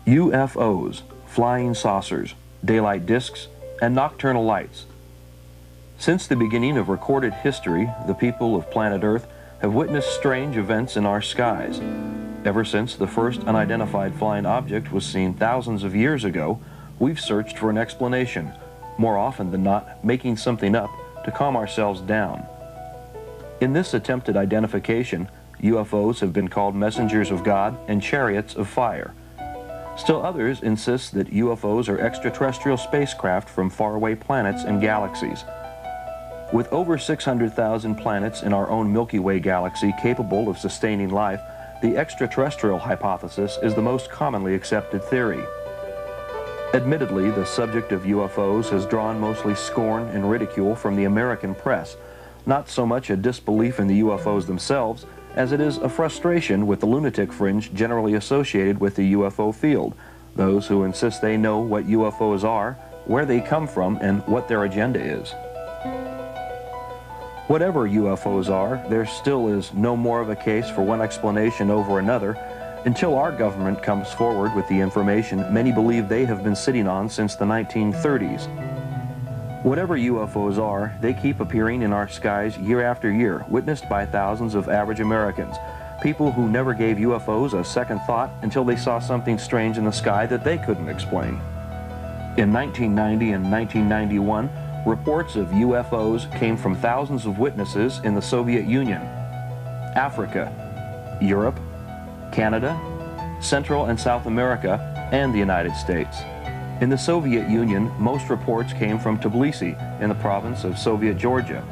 UFOs, flying saucers, daylight discs, and nocturnal lights. Since the beginning of recorded history, the people of planet Earth have witnessed strange events in our skies. Ever since the first unidentified flying object was seen thousands of years ago, we've searched for an explanation, more often than not making something up to calm ourselves down. In this attempted identification, UFOs have been called messengers of God and chariots of fire. Still others insist that UFOs are extraterrestrial spacecraft from faraway planets and galaxies. With over 600,000 planets in our own Milky Way galaxy capable of sustaining life, the extraterrestrial hypothesis is the most commonly accepted theory. Admittedly, the subject of UFOs has drawn mostly scorn and ridicule from the American press, not so much a disbelief in the UFOs themselves as it is a frustration with the lunatic fringe generally associated with the UFO field, those who insist they know what UFOs are, where they come from, and what their agenda is. Whatever UFOs are, there still is no more of a case for one explanation over another until our government comes forward with the information many believe they have been sitting on since the 1930s. Whatever UFOs are, they keep appearing in our skies year after year, witnessed by thousands of average Americans, people who never gave UFOs a second thought until they saw something strange in the sky that they couldn't explain. In 1990 and 1991, reports of UFOs came from thousands of witnesses in the Soviet Union, Africa, Europe, Canada, Central and South America, and the United States. In the Soviet Union, most reports came from Tbilisi in the province of Soviet Georgia.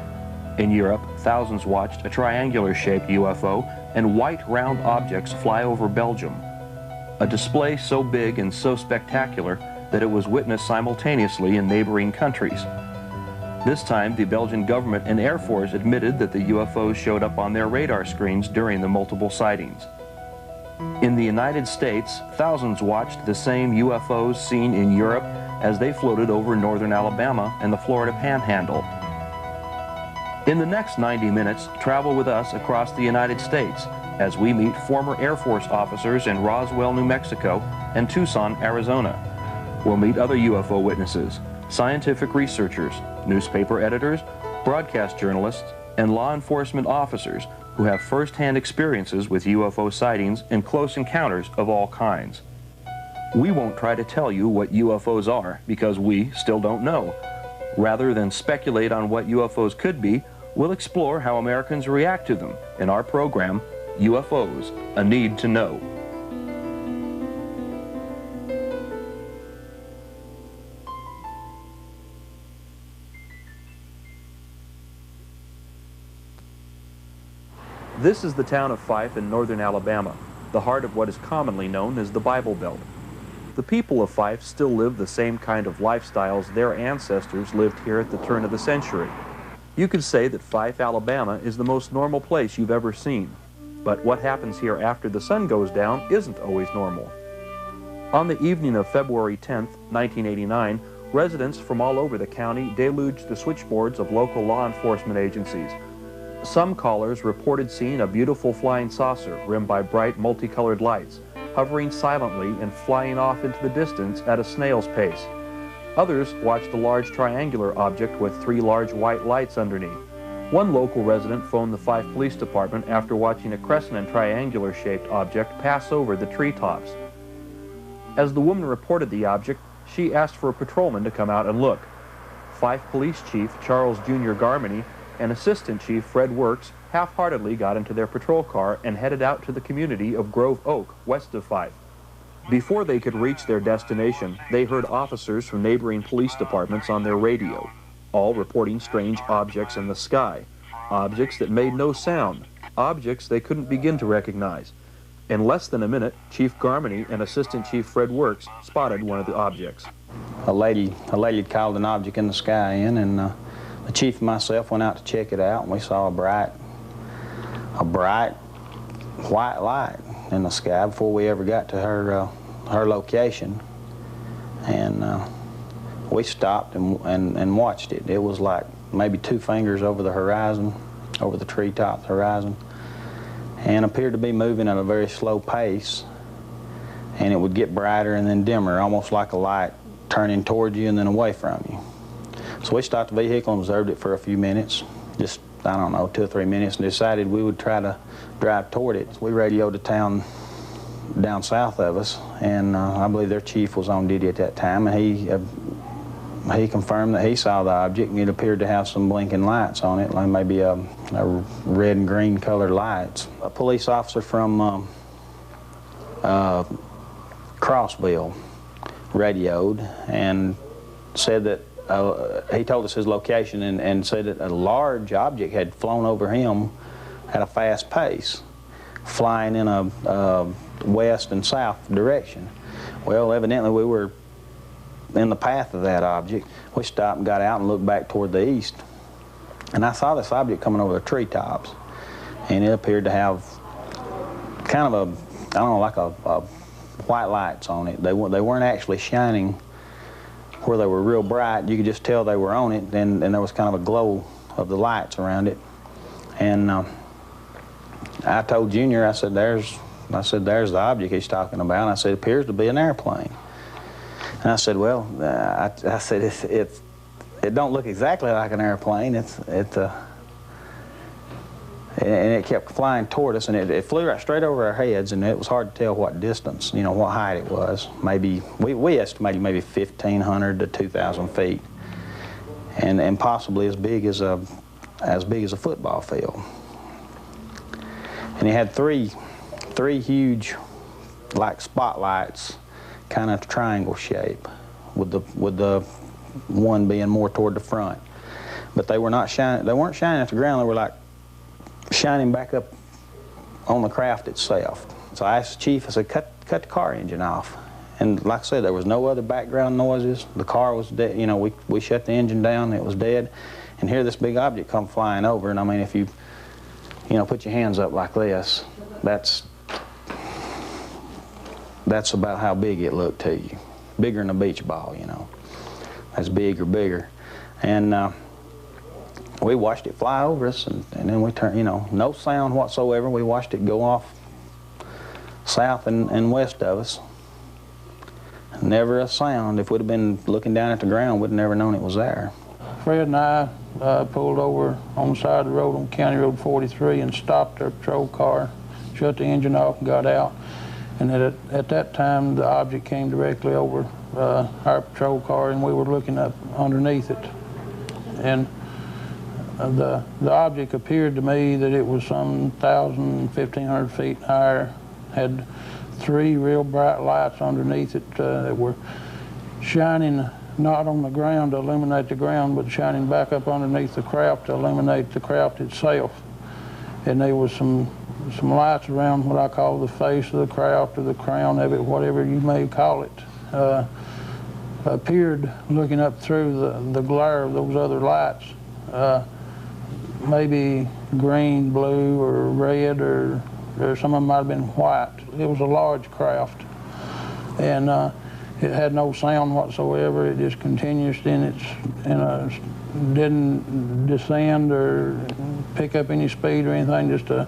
In Europe, thousands watched a triangular-shaped UFO and white round objects fly over Belgium. A display so big and so spectacular that it was witnessed simultaneously in neighboring countries. This time, the Belgian government and Air Force admitted that the UFOs showed up on their radar screens during the multiple sightings. In the United States, thousands watched the same UFOs seen in Europe as they floated over northern Alabama and the Florida Panhandle. In the next 90 minutes, travel with us across the United States as we meet former Air Force officers in Roswell, New Mexico and Tucson, Arizona. We'll meet other UFO witnesses, scientific researchers, newspaper editors, broadcast journalists, and law enforcement officers who have first-hand experiences with UFO sightings and close encounters of all kinds. We won't try to tell you what UFOs are because we still don't know. Rather than speculate on what UFOs could be, we'll explore how Americans react to them in our program, UFOs, A Need to Know. This is the town of Fyffe in northern Alabama, the heart of what is commonly known as the Bible Belt. The people of Fyffe still live the same kind of lifestyles their ancestors lived here at the turn of the century. You could say that Fyffe, Alabama is the most normal place you've ever seen. But what happens here after the sun goes down isn't always normal. On the evening of February 10th, 1989, residents from all over the county deluged the switchboards of local law enforcement agencies. Some callers reported seeing a beautiful flying saucer rimmed by bright multicolored lights, hovering silently and flying off into the distance at a snail's pace. Others watched a large triangular object with 3 large white lights underneath. One local resident phoned the Fyffe Police Department after watching a crescent and triangular-shaped object pass over the treetops. As the woman reported the object, she asked for a patrolman to come out and look. Fyffe Police Chief Charles Jr. Garmany and Assistant Chief Fred Works half-heartedly got into their patrol car and headed out to the community of Grove Oak, west of Fyffe. Before they could reach their destination, they heard officers from neighboring police departments on their radio, all reporting strange objects in the sky, objects that made no sound, objects they couldn't begin to recognize. In less than a minute, Chief Garmany and Assistant Chief Fred Works spotted one of the objects. A lady had called an object in the sky in, and the chief and myself went out to check it out, and we saw a bright white light in the sky before we ever got to her location. And we stopped and watched it. It was like maybe 2 fingers over the horizon, over the treetop horizon, and appeared to be moving at a very slow pace. and it would get brighter and then dimmer, almost like a light turning toward you and then away from you. So we stopped the vehicle and observed it for a few minutes, just, I don't know, 2 or 3 minutes, and decided we would try to drive toward it. We radioed a town down south of us, and I believe their chief was on duty at that time, and he confirmed that he saw the object, and it appeared to have some blinking lights on it, like maybe a red and green colored lights. A police officer from Crossville radioed and said that he told us his location and said that a large object had flown over him at a fast pace, flying in a west and south direction. Well, evidently we were in the path of that object. We stopped and got out and looked back toward the east, and I saw this object coming over the treetops, and it appeared to have kind of a, I don't know, like a white lights on it. They weren't actually shining where they were real bright. You could just tell they were on it, and there was kind of a glow of the lights around it. And I told Junior, I said, there's the object he's talking about. And I said, it appears to be an airplane. And I said, well, I said, it don't look exactly like an airplane. And it kept flying toward us, and it flew right straight over our heads, and it was hard to tell what distance, you know, what height it was. Maybe, we estimated maybe 1,500 to 2,000 feet, and possibly as big as a football field. And it had three huge, like spotlights, kind of triangle shape, with the one being more toward the front. But they were not shining. They weren't shining at the ground. They were like shining back up on the craft itself. So I asked the chief, I said, cut the car engine off. And like I said, there was no other background noises. The car was dead. You know, we shut the engine down, it was dead. And here this big object come flying over, and I mean, if you know, put your hands up like this, that's about how big it looked to you. Bigger than a beach ball, you know. That's big or bigger. And we watched it fly over us, and then we turned, you know, no sound whatsoever. We watched it go off south and west of us. Never a sound. If we'd have been looking down at the ground, we'd have never known it was there. Fred and I pulled over on the side of the road on County Road 43 and stopped our patrol car, shut the engine off and got out. And at that time, the object came directly over our patrol car, and we were looking up underneath it. And the object appeared to me that it was some 1,000, 1,500 feet higher, had 3 real bright lights underneath it that were shining not on the ground to illuminate the ground, but shining back up underneath the craft to illuminate the craft itself. And there was some lights around what I call the face of the craft or the crown of it, whatever you may call it, appeared looking up through the glare of those other lights. Maybe green, blue, or red, or some of them might have been white. It was a large craft, and it had no sound whatsoever. It just continued didn't descend or pick up any speed or anything, just a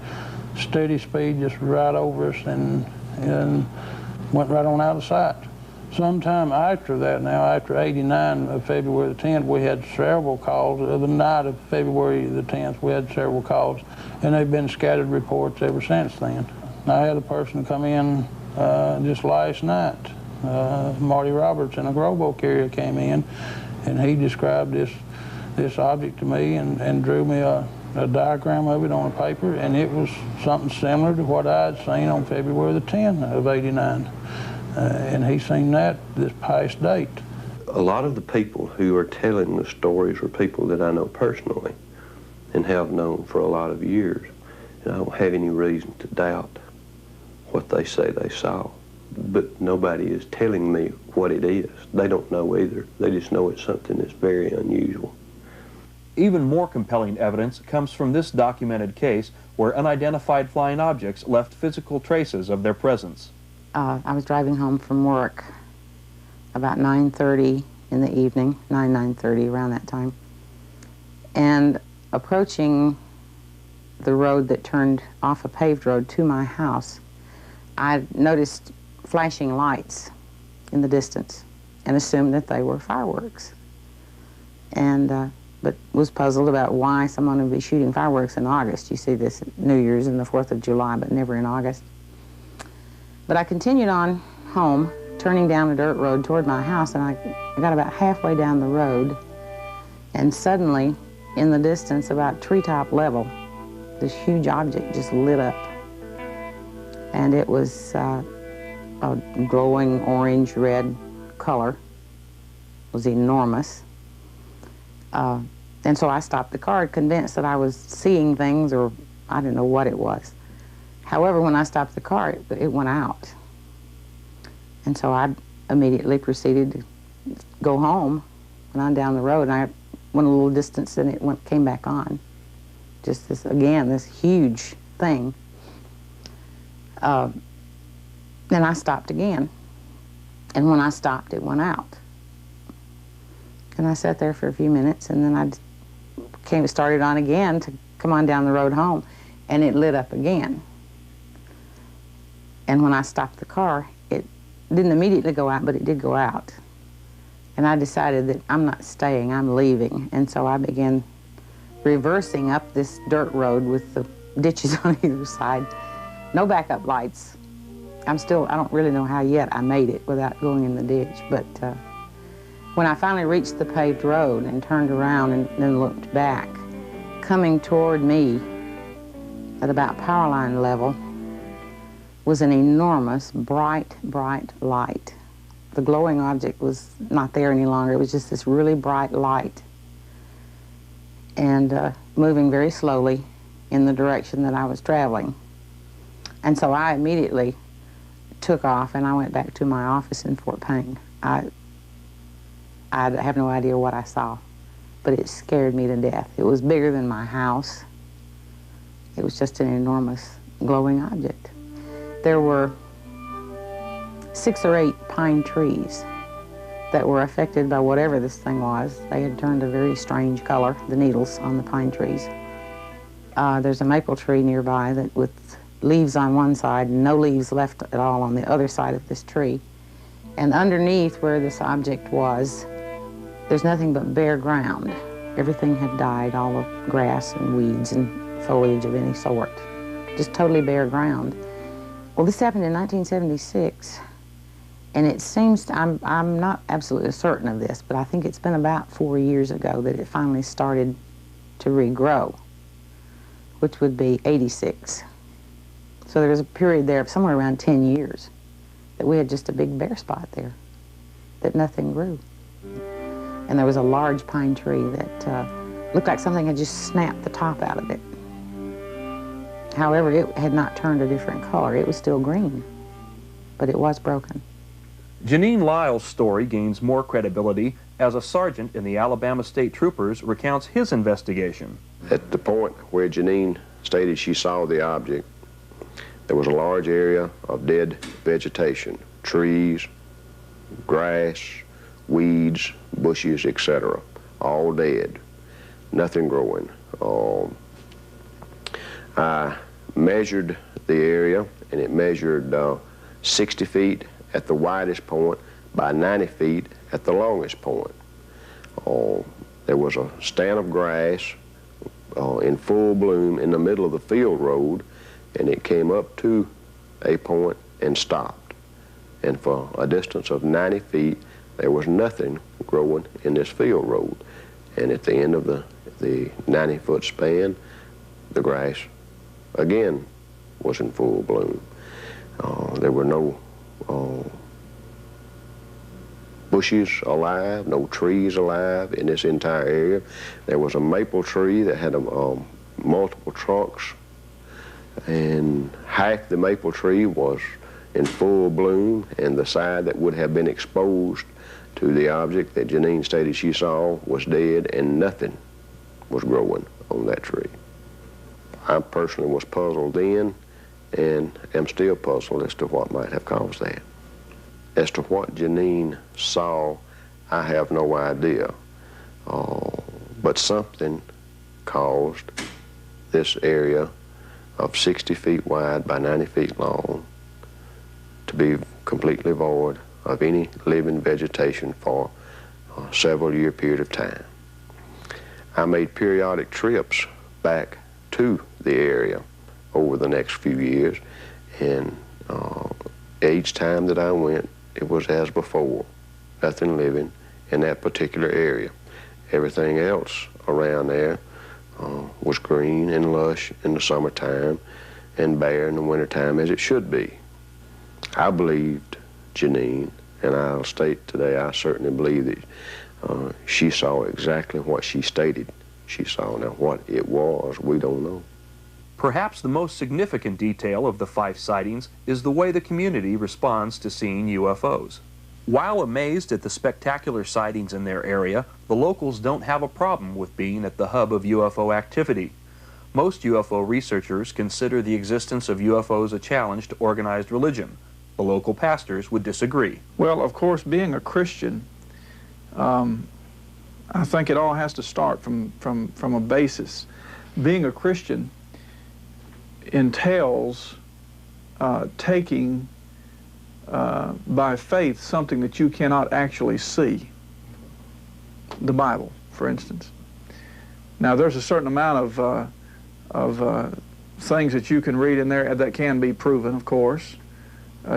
steady speed, just right over us, and went right on out of sight. Sometime after that, now after '89, of February the 10th, we had several calls. The night of February the 10th, we had several calls, and they've been scattered reports ever since then. I had a person come in just last night. Marty Roberts in the Grove Oak area came in, and he described this object to me and drew me a diagram of it on a paper, and it was something similar to what I had seen on February the 10th of '89. And he's seen that this past date. A lot of the people who are telling the stories are people that I know personally and have known for a lot of years. And I don't have any reason to doubt what they say they saw. But nobody is telling me what it is. They don't know either. They just know it's something that's very unusual. Even more compelling evidence comes from this documented case where unidentified flying objects left physical traces of their presence. I was driving home from work about 9:30 in the evening, 9:30, around that time. And approaching the road that turned off a paved road to my house, I noticed flashing lights in the distance and assumed that they were fireworks. And, but was puzzled about why someone would be shooting fireworks in August. You see this at New Year's and the 4th of July, but never in August. But I continued on home, turning down a dirt road toward my house, and I got about halfway down the road, and suddenly, in the distance, about treetop level, this huge object just lit up. And it was a glowing orange-red color. It was enormous. And so I stopped the car, convinced that I was seeing things, or I didn't know what it was. However, when I stopped the car, it went out. And so I immediately proceeded to go home, went on down the road, and I went a little distance, and it came back on. Just this, again, this huge thing. Then I stopped again. And when I stopped, it went out. And I sat there for a few minutes, and then I started on again to come on down the road home, and it lit up again. And when I stopped the car, it didn't immediately go out, but it did go out. And I decided that I'm not staying, I'm leaving. And so I began reversing up this dirt road with the ditches on either side. No backup lights. I don't really know how yet I made it without going in the ditch. But when I finally reached the paved road and turned around and then looked back, coming toward me at about power line level was an enormous, bright, bright light. The glowing object was not there any longer. It was just this really bright light, and moving very slowly in the direction that I was traveling. And so I immediately took off, and I went back to my office in Fort Payne. I have no idea what I saw, but it scared me to death. It was bigger than my house. It was just an enormous glowing object. There were 6 or 8 pine trees that were affected by whatever this thing was. They had turned a very strange color, the needles on the pine trees. There's a maple tree nearby that with leaves on one side and no leaves left at all on the other side of this tree. And underneath where this object was, there's nothing but bare ground. Everything had died, all the grass and weeds and foliage of any sort. Just totally bare ground. Well, this happened in 1976, and it seems, I'm not absolutely certain of this, but I think it's been about 4 years ago that it finally started to regrow, which would be 86. So there was a period there of somewhere around 10 years that we had just a big bare spot there, that nothing grew. And there was a large pine tree that looked like something had just snapped the top out of it. However, it had not turned a different color. It was still green, but it was broken. Janine Lyle's story gains more credibility as a sergeant in the Alabama State Troopers recounts his investigation. At the point where Janine stated she saw the object, there was a large area of dead vegetation, trees, grass, weeds, bushes, etc., all dead, nothing growing. I measured the area, and it measured 60 feet at the widest point by 90 feet at the longest point. There was a stand of grass in full bloom in the middle of the field road, and it came up to a point and stopped. And for a distance of 90 feet, there was nothing growing in this field road. And at the end of the 90-foot span, the grass again was in full bloom. There were no bushes alive, no trees alive in this entire area. There was a maple tree that had multiple trunks, and half the maple tree was in full bloom, and the side that would have been exposed to the object that Janine stated she saw was dead, and nothing was growing on that tree. I personally was puzzled then, and am still puzzled as to what might have caused that. As to what Janine saw, I have no idea. But something caused this area of 60 feet wide by 90 feet long to be completely void of any living vegetation for a several-year period of time. I made periodic trips back to the area over the next few years, and each time that I went, it was as before, nothing living in that particular area. Everything else around there was green and lush in the summertime and bare in the wintertime, as it should be. I believed Janine, and I'll state today I certainly believe that she saw exactly what she stated she saw. Now, what it was, we don't know. Perhaps the most significant detail of the Fyffe sightings is the way the community responds to seeing UFOs. While amazed at the spectacular sightings in their area, the locals don't have a problem with being at the hub of UFO activity. Most UFO researchers consider the existence of UFOs a challenge to organized religion. The local pastors would disagree. Well, of course, being a Christian, I think it all has to start from a basis. Being a Christian entails taking by faith something that you cannot actually see. The Bible, for instance. Now, there's a certain amount of things that you can read in there that can be proven, of course,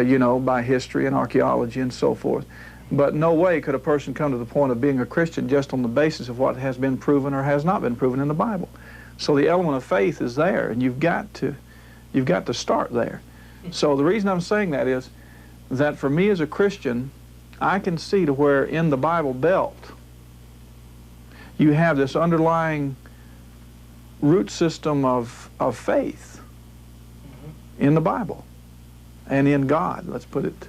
you know, by history and archaeology and so forth. But no way could a person come to the point of being a Christian just on the basis of what has been proven or has not been proven in the Bible. So the element of faith is there, and you've got to start there. So the reason I'm saying that is that for me as a Christian, I can see to where in the Bible Belt you have this underlying root system of faith in the Bible and in God, let's put it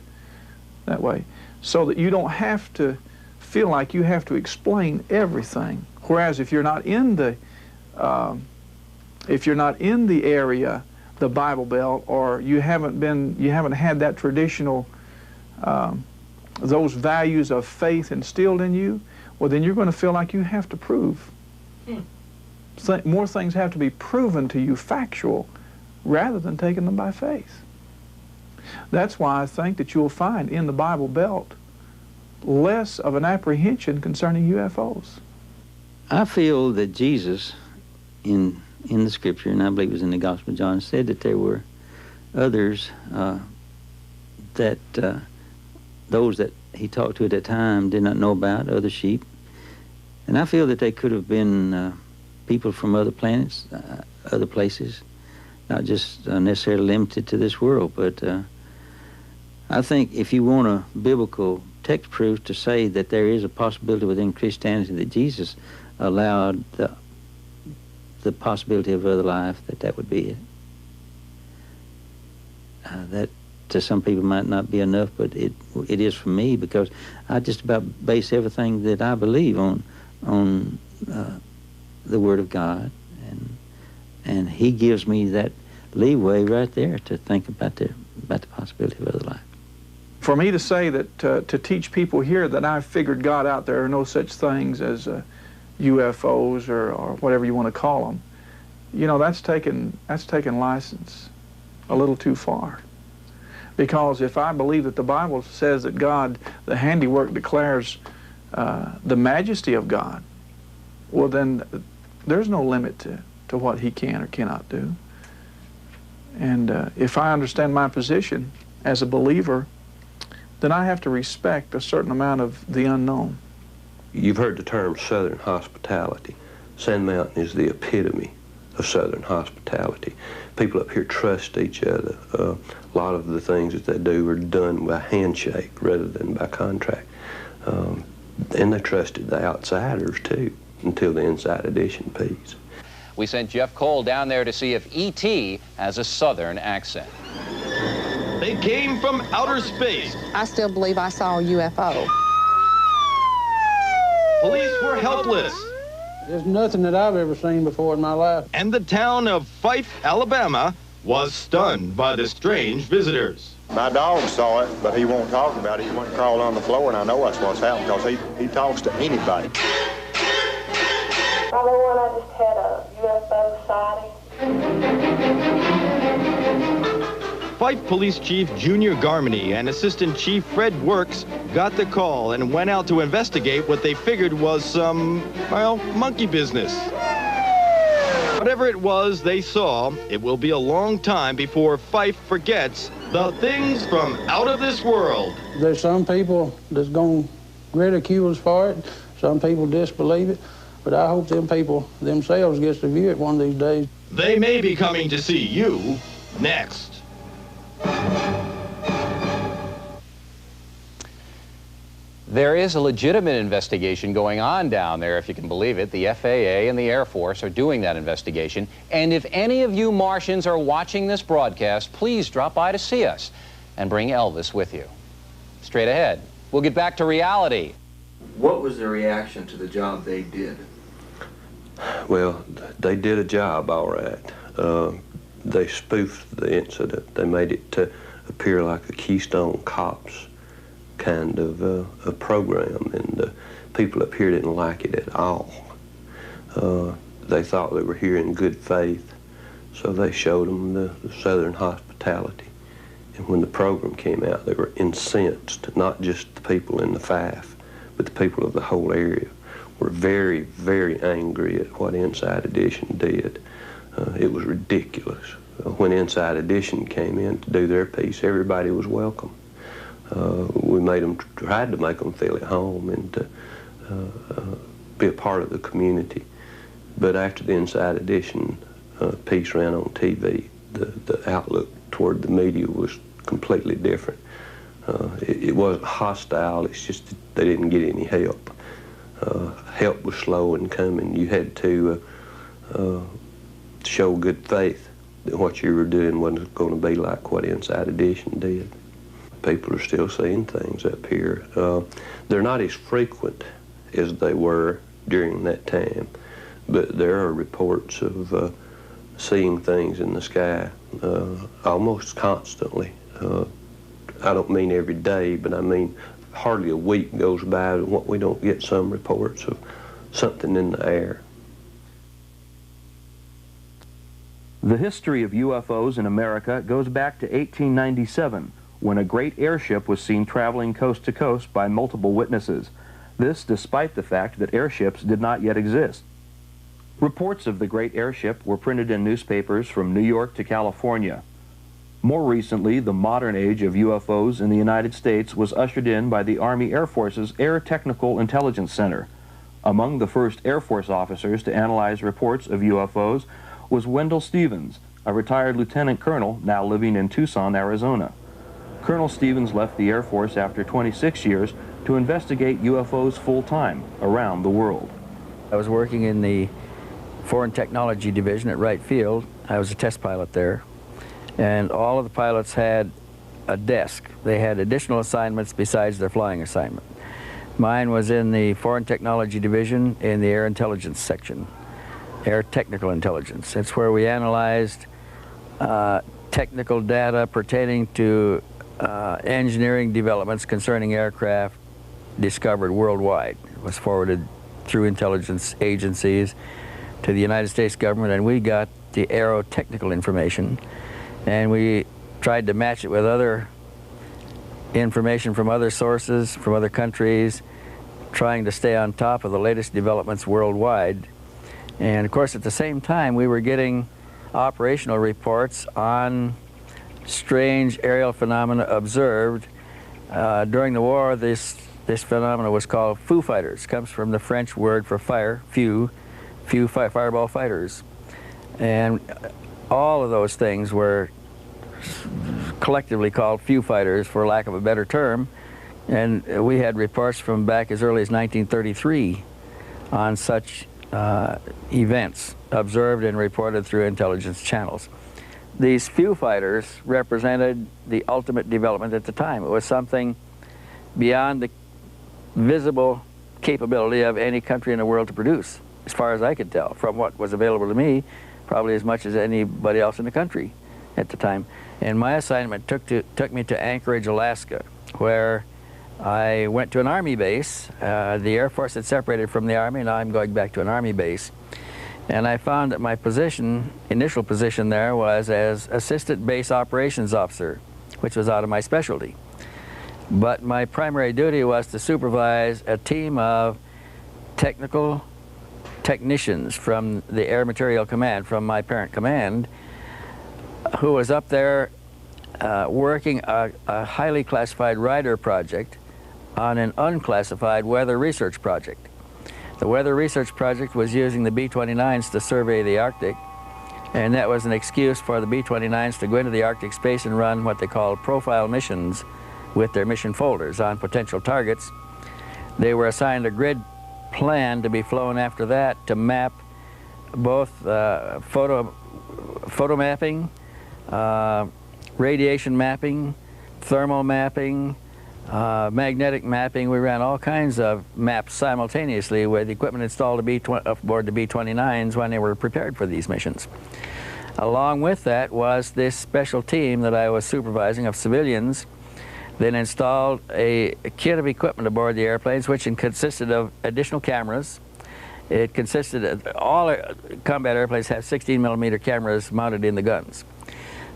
that way, so that you don't have to feel like you have to explain everything. Whereas if you're not in the area, the Bible Belt, or you haven't had that traditional those values of faith instilled in you, well, then you're going to feel like you have to prove. More things have to be proven to you factual rather than taking them by faith. That's why I think that you'll find in the Bible Belt less of an apprehension concerning UFOs. I feel that Jesus, in the Scripture, and I believe it was in the Gospel of John, said that there were others that those that he talked to at that time did not know about, other sheep. And I feel that they could have been people from other planets, other places, not just necessarily limited to this world. But I think if you want a biblical text proof to say that there is a possibility within Christianity that Jesus allowed the possibility of other life, that would be it. That to some people might not be enough, but it is for me, because I just about base everything that I believe on the Word of God, and He gives me that leeway right there to think about the possibility of other life. For me to say that to teach people here that I've figured God out, there are no such things as UFOs or whatever you want to call them, you know, that's taken license a little too far. Because if I believe that the Bible says that God, the handiwork declares the majesty of God, well then there's no limit to what He can or cannot do. And if I understand my position as a believer, then I have to respect a certain amount of the unknown. You've heard the term Southern hospitality. Sand Mountain is the epitome of Southern hospitality. People up here trust each other. A lot of the things that they do are done by handshake rather than by contract. And they trusted the outsiders too, until the inside edition piece. We sent Jeff Cole down there to see if E.T. has a Southern accent. They came from outer space. I still believe I saw a UFO. Police were helpless. There's nothing that I've ever seen before in my life. And the town of Fyffe, Alabama, was stunned by the strange visitors. My dog saw it, but he won't talk about it. He went and crawled on the floor, and I know that's what's happened because he talks to anybody. I just had a UFO sighting. Fyffe Police Chief Junior Garmany and Assistant Chief Fred Works got the call and went out to investigate what they figured was some, well, monkey business. Whatever it was they saw, it will be a long time before Fyffe forgets the things from out of this world. There's some people that's going to ridicule us for it. Some people disbelieve it. But I hope them people themselves gets to view it one of these days. They may be coming to see you next. There is a legitimate investigation going on down there, if you can believe it. The FAA and the Air Force are doing that investigation. And if any of you Martians are watching this broadcast, please drop by to see us and bring Elvis with you. Straight ahead, we'll get back to reality. What was the reaction to the job they did? Well, they did a job, all right. They spoofed the incident. They made it appear like a Keystone Cops kind of a program, and people up here didn't like it at all. They thought they were here in good faith, so they showed them the Southern hospitality. And when the program came out, they were incensed, not just the people in the Fyffe, but the people of the whole area were very, very angry at what Inside Edition did. It was ridiculous. When Inside Edition came in to do their piece, everybody was welcome. We tried to make them feel at home and to be a part of the community. But after the Inside Edition piece ran on TV, the outlook toward the media was completely different. It wasn't hostile, it's just that they didn't get any help. Help was slow in coming. You had to show good faith that what you were doing wasn't going to be like what Inside Edition did. People are still seeing things up here. They're not as frequent as they were during that time, but there are reports of seeing things in the sky almost constantly. I don't mean every day, but I mean hardly a week goes by when we don't get some reports of something in the air. The history of UFOs in America goes back to 1897, when a great airship was seen traveling coast to coast by multiple witnesses. This despite the fact that airships did not yet exist. Reports of the great airship were printed in newspapers from New York to California. More recently, the modern age of UFOs in the United States was ushered in by the Army Air Force's Air Technical Intelligence Center. Among the first Air Force officers to analyze reports of UFOs was Wendelle Stevens, a retired lieutenant colonel now living in Tucson, Arizona. Colonel Stevens left the Air Force after 26 years to investigate UFOs full-time around the world. I was working in the Foreign Technology Division at Wright Field. I was a test pilot there. And all of the pilots had a desk. They had additional assignments besides their flying assignment. Mine was in the Foreign Technology Division in the Air Intelligence section, Air Technical Intelligence. It's where we analyzed technical data pertaining to engineering developments concerning aircraft discovered worldwide. It was forwarded through intelligence agencies to the United States government, and we got the aerotechnical information. And we tried to match it with other information from other sources, from other countries, trying to stay on top of the latest developments worldwide. And of course, at the same time, we were getting operational reports on strange aerial phenomena observed. During the war, this phenomena was called Foo Fighters. It comes from the French word for fire, fireball fighters. And all of those things were collectively called Foo Fighters, for lack of a better term. And we had reports from back as early as 1933 on such events observed and reported through intelligence channels. These Foo Fighters represented the ultimate development at the time. It was something beyond the visible capability of any country in the world to produce, as far as I could tell, from what was available to me, probably as much as anybody else in the country at the time. And my assignment took me to Anchorage, Alaska, where I went to an Army base. The Air Force had separated from the Army, and now I'm going back to an Army base. And I found that my position, initial position there, was as Assistant Base Operations Officer, which was out of my specialty. But my primary duty was to supervise a team of technical technicians from the Air Material Command, from my parent command, who was up there working a highly classified radar project on an unclassified weather research project. The weather research project was using the B-29s to survey the Arctic, and that was an excuse for the B-29s to go into the Arctic space and run what they called profile missions with their mission folders on potential targets. They were assigned a grid plan to be flown after that to map both photo mapping, radiation mapping, thermal mapping, magnetic mapping. We ran all kinds of maps simultaneously with equipment installed aboard the B-29s when they were prepared for these missions. Along with that was this special team that I was supervising of civilians that installed a kit of equipment aboard the airplanes, which consisted of additional cameras. It consisted of, all combat airplanes have 16mm cameras mounted in the guns.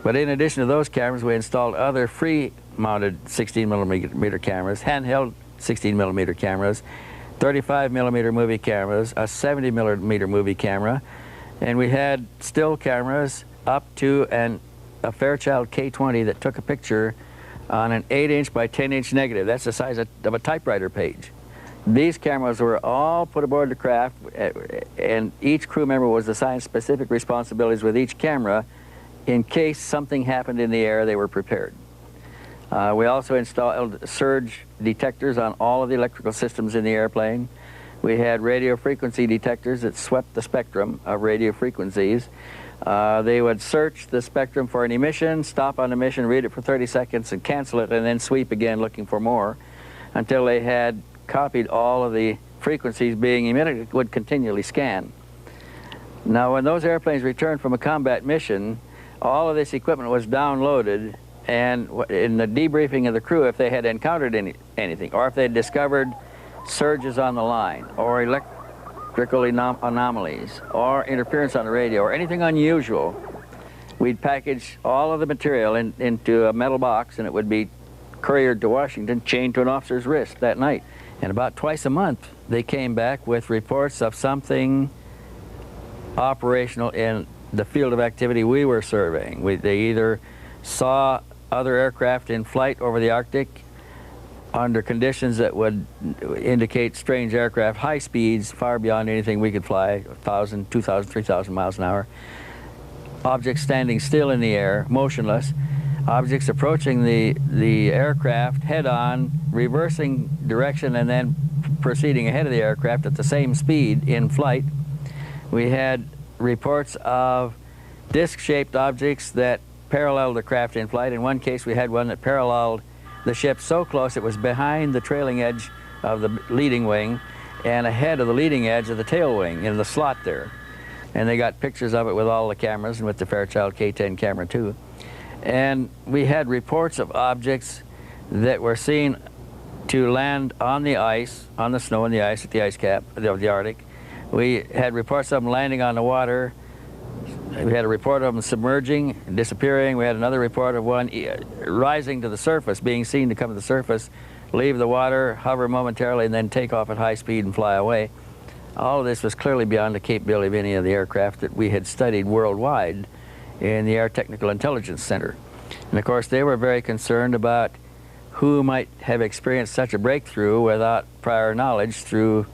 But in addition to those cameras, we installed other free-mounted 16mm cameras, handheld 16mm cameras, 35mm movie cameras, a 70mm movie camera, and we had still cameras up to a Fairchild K20 that took a picture on an 8-inch by 10-inch negative. That's the size of a typewriter page. These cameras were all put aboard the craft, and each crew member was assigned specific responsibilities with each camera. In case something happened in the air, they were prepared. We also installed surge detectors on all of the electrical systems in the airplane. We had radio frequency detectors that swept the spectrum of radio frequencies. They would search the spectrum for an emission, stop on emission, read it for 30 seconds, and cancel it, and then sweep again looking for more until they had copied all of the frequencies being emitted. It would continually scan. Now, when those airplanes returned from a combat mission, all of this equipment was downloaded, and in the debriefing of the crew, if they had encountered anything, or if they had discovered surges on the line, or electrical anomalies, or interference on the radio, or anything unusual, we'd package all of the material into a metal box, and it would be couriered to Washington, chained to an officer's wrist that night. And about twice a month, they came back with reports of something operational in the field of activity we were surveying. They either saw other aircraft in flight over the Arctic under conditions that would indicate strange aircraft, high speeds, far beyond anything we could fly, 1,000, 2,000, 3,000 miles an hour. Objects standing still in the air, motionless. Objects approaching the aircraft head-on, reversing direction, and then proceeding ahead of the aircraft at the same speed in flight. We had reports of disc-shaped objects that paralleled the craft in flight. In one case, we had one that paralleled the ship so close it was behind the trailing edge of the leading wing and ahead of the leading edge of the tail wing in the slot there. And they got pictures of it with all the cameras and with the Fairchild K10 camera too. And we had reports of objects that were seen to land on the ice, on the snow and the ice at the ice cap of the Arctic. We had reports of them landing on the water. We had a report of them submerging and disappearing. We had another report of one rising to the surface, being seen to come to the surface, leave the water, hover momentarily, and then take off at high speed and fly away. All of this was clearly beyond the capability of any of the aircraft that we had studied worldwide in the Air Technical Intelligence Center. And of course, they were very concerned about who might have experienced such a breakthrough without prior knowledge through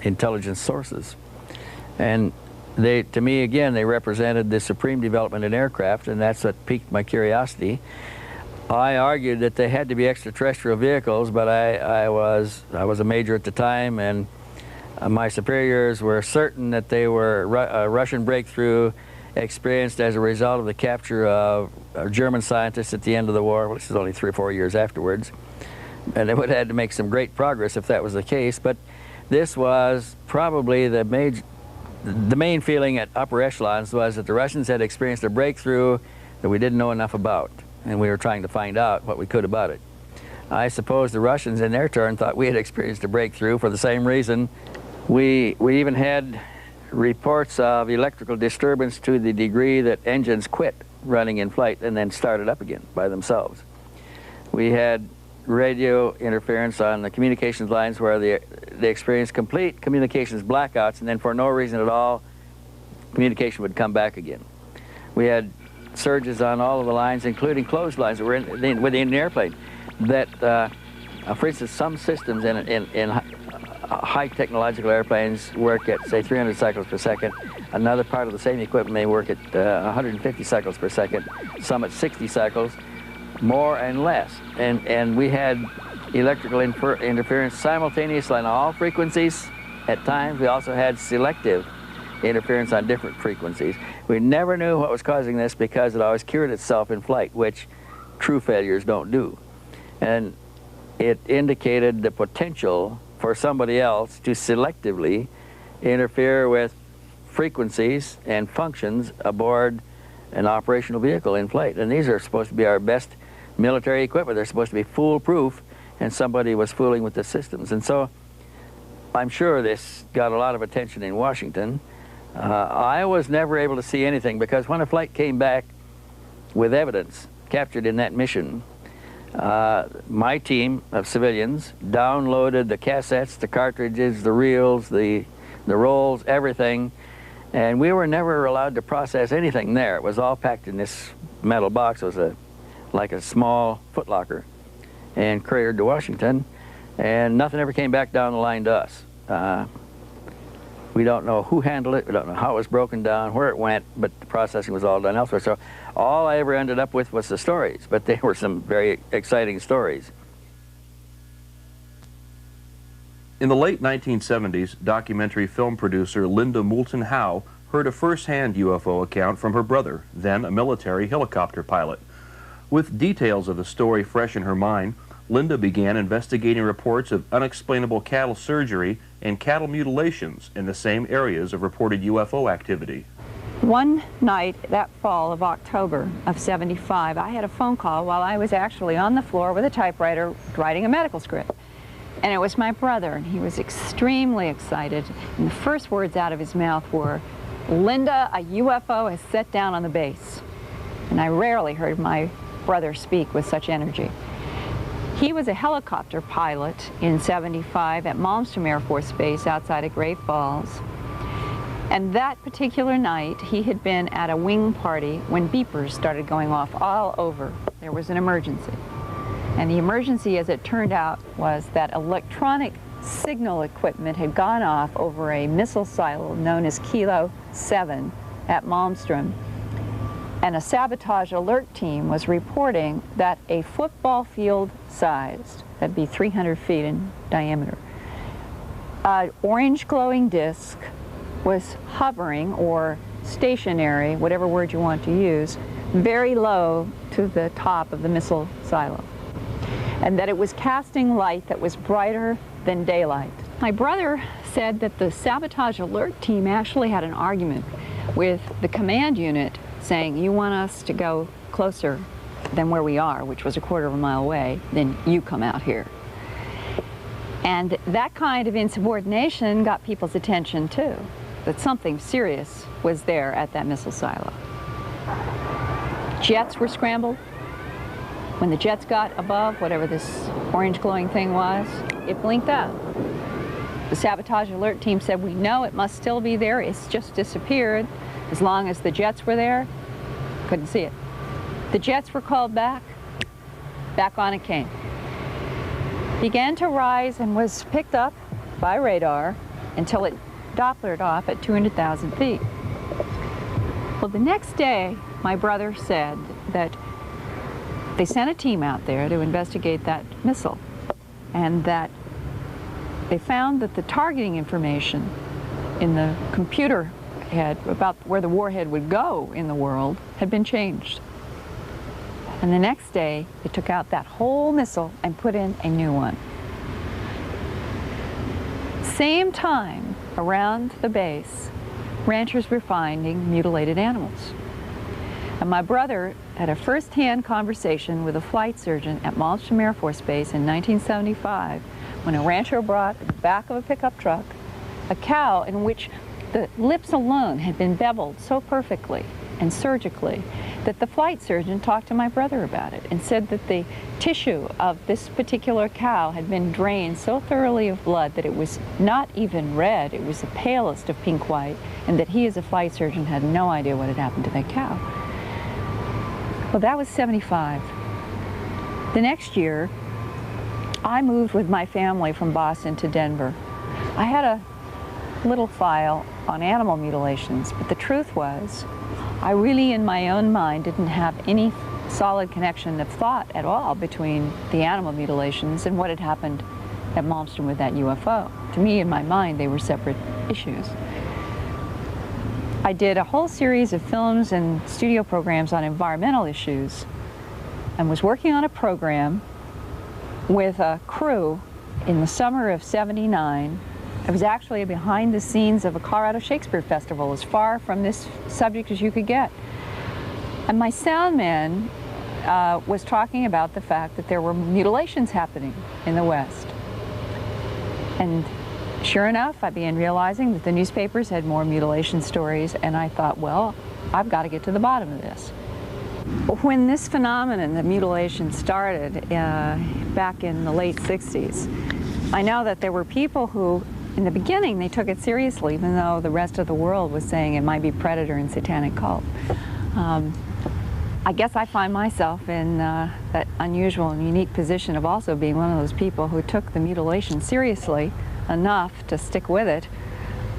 intelligence sources. And they, to me, again, they represented the supreme development in aircraft, and that's what piqued my curiosity. I argued that they had to be extraterrestrial vehicles, but I was a major at the time, and my superiors were certain that they were a Russian breakthrough experienced as a result of the capture of German scientists at the end of the war, which is only 3 or 4 years afterwards. And they would have had to make some great progress if that was the case, but this was probably the main feeling at upper echelons was that the Russians had experienced a breakthrough that we didn't know enough about, and we were trying to find out what we could about it. I suppose the Russians in their turn thought we had experienced a breakthrough for the same reason. We even had reports of electrical disturbance to the degree that engines quit running in flight and then started up again by themselves. We had radio interference on the communications lines where they experienced complete communications blackouts, and then for no reason at all, communication would come back again. We had surges on all of the lines, including closed lines that were within the airplane. That, for instance, some systems in high technological airplanes work at, say, 300 cycles per second. Another part of the same equipment may work at 150 cycles per second, some at 60 cycles, more and less. And we had electrical interference simultaneously on all frequencies at times. We also had selective interference on different frequencies. We never knew what was causing this because it always cured itself in flight, which true failures don't do. And it indicated the potential for somebody else to selectively interfere with frequencies and functions aboard an operational vehicle in flight. And these are supposed to be our best military equipment. They're supposed to be foolproof, and somebody was fooling with the systems. And so I'm sure this got a lot of attention in Washington. I was never able to see anything because when a flight came back with evidence captured in that mission, my team of civilians downloaded the cassettes, the cartridges, the reels, the rolls, everything, and we were never allowed to process anything there. It was all packed in this metal box. It was like a small footlocker, and couriered to Washington, and nothing ever came back down the line to us. We don't know who handled it, we don't know how it was broken down, where it went, but the processing was all done elsewhere. So all I ever ended up with was the stories, but they were some very exciting stories. In the late 1970s, documentary film producer Linda Moulton Howe heard a first-hand UFO account from her brother, then a military helicopter pilot. With details of the story fresh in her mind, Linda began investigating reports of unexplainable cattle surgery and cattle mutilations in the same areas of reported UFO activity. One night, that fall of October of '75, I had a phone call while I was actually on the floor with a typewriter writing a medical script. And it was my brother, and he was extremely excited. And the first words out of his mouth were, "Linda, a UFO has set down on the base." And I rarely heard my brother speak with such energy. He was a helicopter pilot in '75 at Moulton Air Force Base outside of Great Falls. And that particular night, he had been at a wing party when beepers started going off all over. There was an emergency. And the emergency, as it turned out, was that electronic signal equipment had gone off over a missile silo known as Kilo 7 at Malmstrom. And a sabotage alert team was reporting that a football field sized, that'd be 300 feet in diameter, an orange glowing disc was hovering, or stationary, whatever word you want to use, very low to the top of the missile silo. And that it was casting light that was brighter than daylight. My brother said that the sabotage alert team actually had an argument with the command unit saying, "You want us to go closer than where we are," which was a quarter of a mile away, "then you come out here." And that kind of insubordination got people's attention too, that something serious was there at that missile silo. Jets were scrambled. When the jets got above whatever this orange glowing thing was, it blinked out. The sabotage alert team said, "We know it must still be there, it's just disappeared." As long as the jets were there, couldn't see it. The jets were called back on it came. Began to rise and was picked up by radar until it Dopplered off at 200,000 feet. Well, the next day, my brother said that they sent a team out there to investigate that missile, and that they found that the targeting information in the computer head about where the warhead would go in the world had been changed. And the next day, they took out that whole missile and put in a new one. Same time, around the base, ranchers were finding mutilated animals. And my brother had a first-hand conversation with a flight surgeon at Moulton Air Force Base in 1975 when a rancher brought in the back of a pickup truck a cow in which The lips alone had been beveled so perfectly and surgically that the flight surgeon talked to my brother about it and said that the tissue of this particular cow had been drained so thoroughly of blood that it was not even red, it was the palest of pink white, and that he as a flight surgeon had no idea what had happened to that cow. Well, that was 75. The next year, I moved with my family from Boston to Denver. I had a little file on animal mutilations, but the truth was, I really, in my own mind, didn't have any solid connection of thought at all between the animal mutilations and what had happened at Malmstrom with that UFO. To me, in my mind, they were separate issues. I did a whole series of films and studio programs on environmental issues and was working on a program with a crew in the summer of '79. I was actually behind the scenes of a Colorado Shakespeare Festival, as far from this subject as you could get. And my sound man was talking about the fact that there were mutilations happening in the West. And sure enough, I began realizing that the newspapers had more mutilation stories, and I thought, well, I've got to get to the bottom of this. When this phenomenon, the mutilation, started back in the late 60s, I know that there were people who, in the beginning, they took it seriously, even though the rest of the world was saying it might be predator and satanic cult. I guess I find myself in that unusual and unique position of also being one of those people who took the mutilation seriously enough to stick with it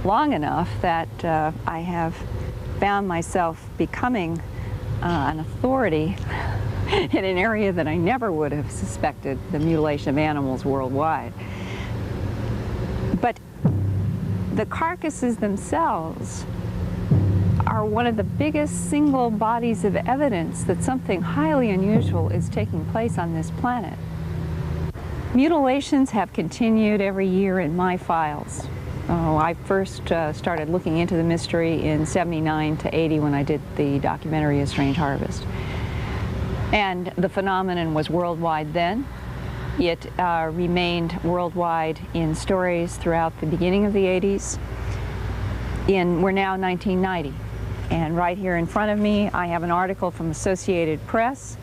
long enough that I have found myself becoming an authority in an area that I never would have suspected, the mutilation of animals worldwide. But the carcasses themselves are one of the biggest single bodies of evidence that something highly unusual is taking place on this planet. Mutilations have continued every year in my files. I first started looking into the mystery in '79 to '80 when I did the documentary A Strange Harvest. And the phenomenon was worldwide then. It remained worldwide in stories throughout the beginning of the '80s. We're now 1990. And right here in front of me, I have an article from Associated Press,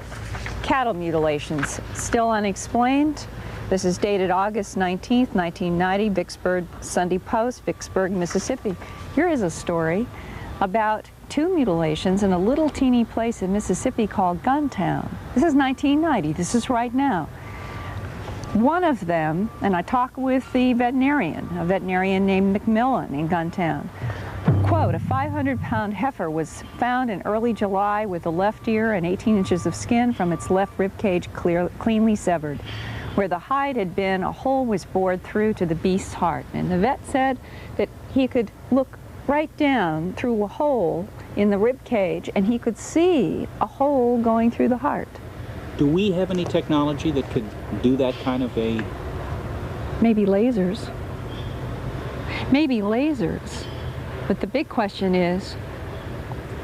Cattle Mutilations, Still Unexplained. This is dated August 19th, 1990, Vicksburg Sunday Post, Vicksburg, Mississippi. Here is a story about 2 mutilations in a little teeny place in Mississippi called Guntown. This is 1990, this is right now. One of them, and I talked with the veterinarian, a veterinarian named McMillan in Guntown. Quote, a 500-pound heifer was found in early July with the left ear and 18 inches of skin from its left rib cage cleanly severed. Where the hide had been, a hole was bored through to the beast's heart. And the vet said that he could look right down through a hole in the rib cage and he could see a hole going through the heart. Do we have any technology that could do that kind of a... Maybe lasers. Maybe lasers. But the big question is,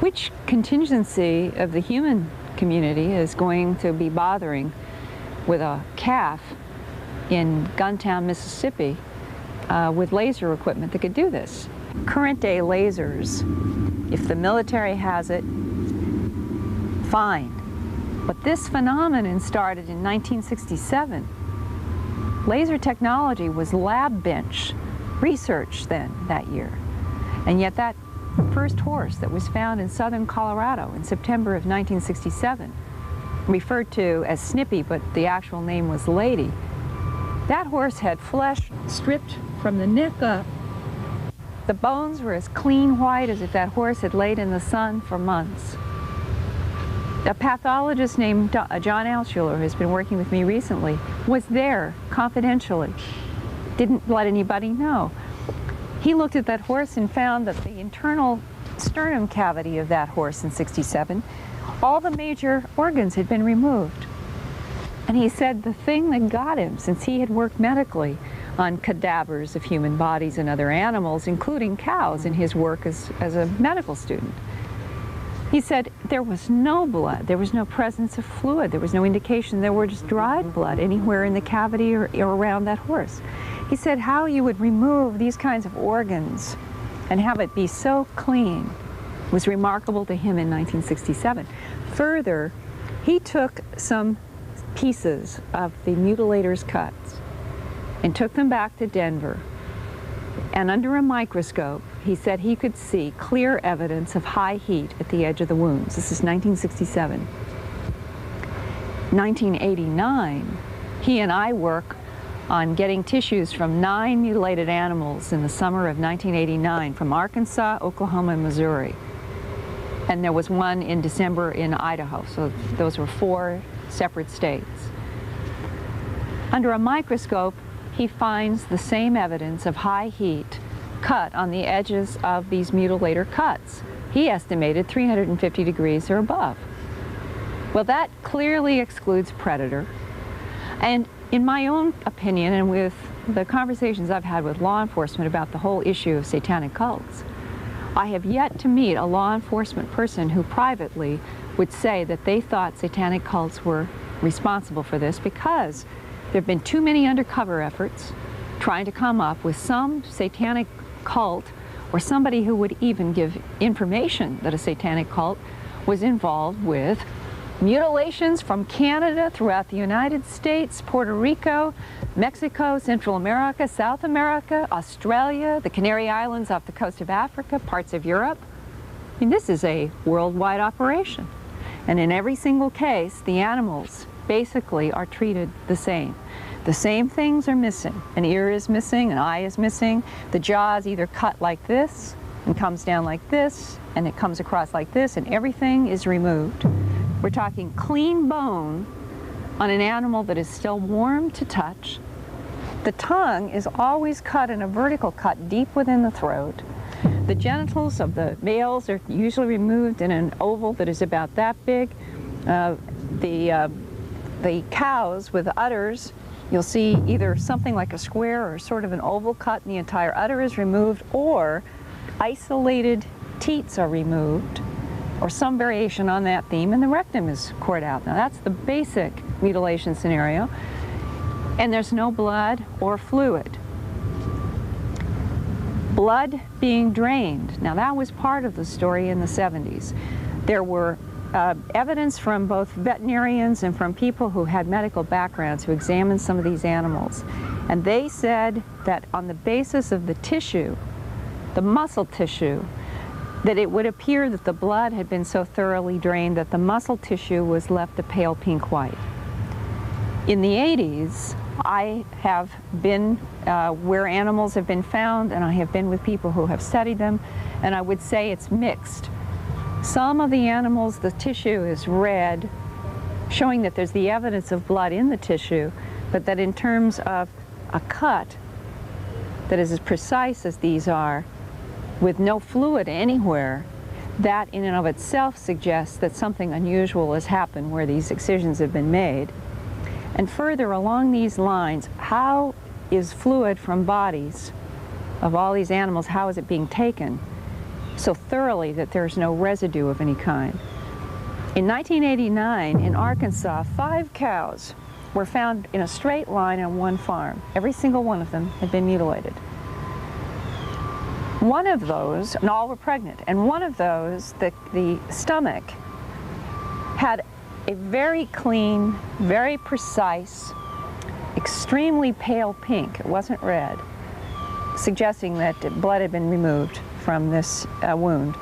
which contingency of the human community is going to be bothering with a calf in Guntown, Mississippi, with laser equipment that could do this? Current day lasers, if the military has it, fine. But this phenomenon started in 1967. Laser technology was lab bench research then, that year. And yet that first horse that was found in southern Colorado in September of 1967, referred to as Snippy, but the actual name was Lady, that horse had flesh stripped from the neck up. The bones were as clean white as if that horse had laid in the sun for months. A pathologist named John Altshuler, who's been working with me recently, was there confidentially. Didn't let anybody know. He looked at that horse and found that the internal sternum cavity of that horse in '67, all the major organs had been removed. And he said the thing that got him, since he had worked medically on cadavers of human bodies and other animals, including cows, in his work as a medical student, he said there was no blood, there was no presence of fluid, there was no indication there were just dried blood anywhere in the cavity or around that horse. He said how you would remove these kinds of organs and have it be so clean was remarkable to him in 1967. Further, he took some pieces of the mutilator's cuts and took them back to Denver, and under a microscope he said he could see clear evidence of high heat at the edge of the wounds. This is 1967. 1989, he and I work on getting tissues from 9 mutilated animals in the summer of 1989 from Arkansas, Oklahoma, and Missouri. And there was one in December in Idaho, so those were 4 separate states. Under a microscope, he finds the same evidence of high heat cut on the edges of these mutilator cuts. He estimated 350 degrees or above. Well, that clearly excludes predator. And in my own opinion, and with the conversations I've had with law enforcement about the whole issue of satanic cults, I have yet to meet a law enforcement person who privately would say that they thought satanic cults were responsible for this, because there have been too many undercover efforts trying to come up with some satanic cult or somebody who would even give information that a satanic cult was involved with mutilations from Canada throughout the United States, Puerto Rico, Mexico, Central America, South America, Australia, the Canary Islands off the coast of Africa, parts of Europe. I mean, this is a worldwide operation. And in every single case, the animals basically are treated the same. The same things are missing. An ear is missing, an eye is missing. The jaw is either cut like this and comes down like this, and it comes across like this, and everything is removed. We're talking clean bone on an animal that is still warm to touch. The tongue is always cut in a vertical cut deep within the throat. The genitals of the males are usually removed in an oval that is about that big. The cows with udders, you'll see either something like a square or sort of an oval cut, and the entire udder is removed, or isolated teats are removed, or some variation on that theme, and the rectum is cored out. Now that's the basic mutilation scenario, and there's no blood or fluid. Blood being drained. Now that was part of the story in the 70s. There were evidence from both veterinarians and from people who had medical backgrounds who examined some of these animals, and they said that on the basis of the tissue, the muscle tissue, that it would appear that the blood had been so thoroughly drained that the muscle tissue was left a pale pink white. In the 80s, I have been where animals have been found, and I have been with people who have studied them, and I would say it's mixed. Some of the animals, the tissue is red, showing that there's the evidence of blood in the tissue, but that in terms of a cut that is as precise as these are, with no fluid anywhere, that in and of itself suggests that something unusual has happened where these excisions have been made. And further along these lines, how is fluid from bodies of all these animals, how is it being taken so thoroughly that there's no residue of any kind? In 1989, in Arkansas, 5 cows were found in a straight line on one farm. Every single one of them had been mutilated. One of those, and all were pregnant, and one of those, the stomach, had a very clean, very precise, extremely pale pink, it wasn't red, suggesting that blood had been removed from this wound.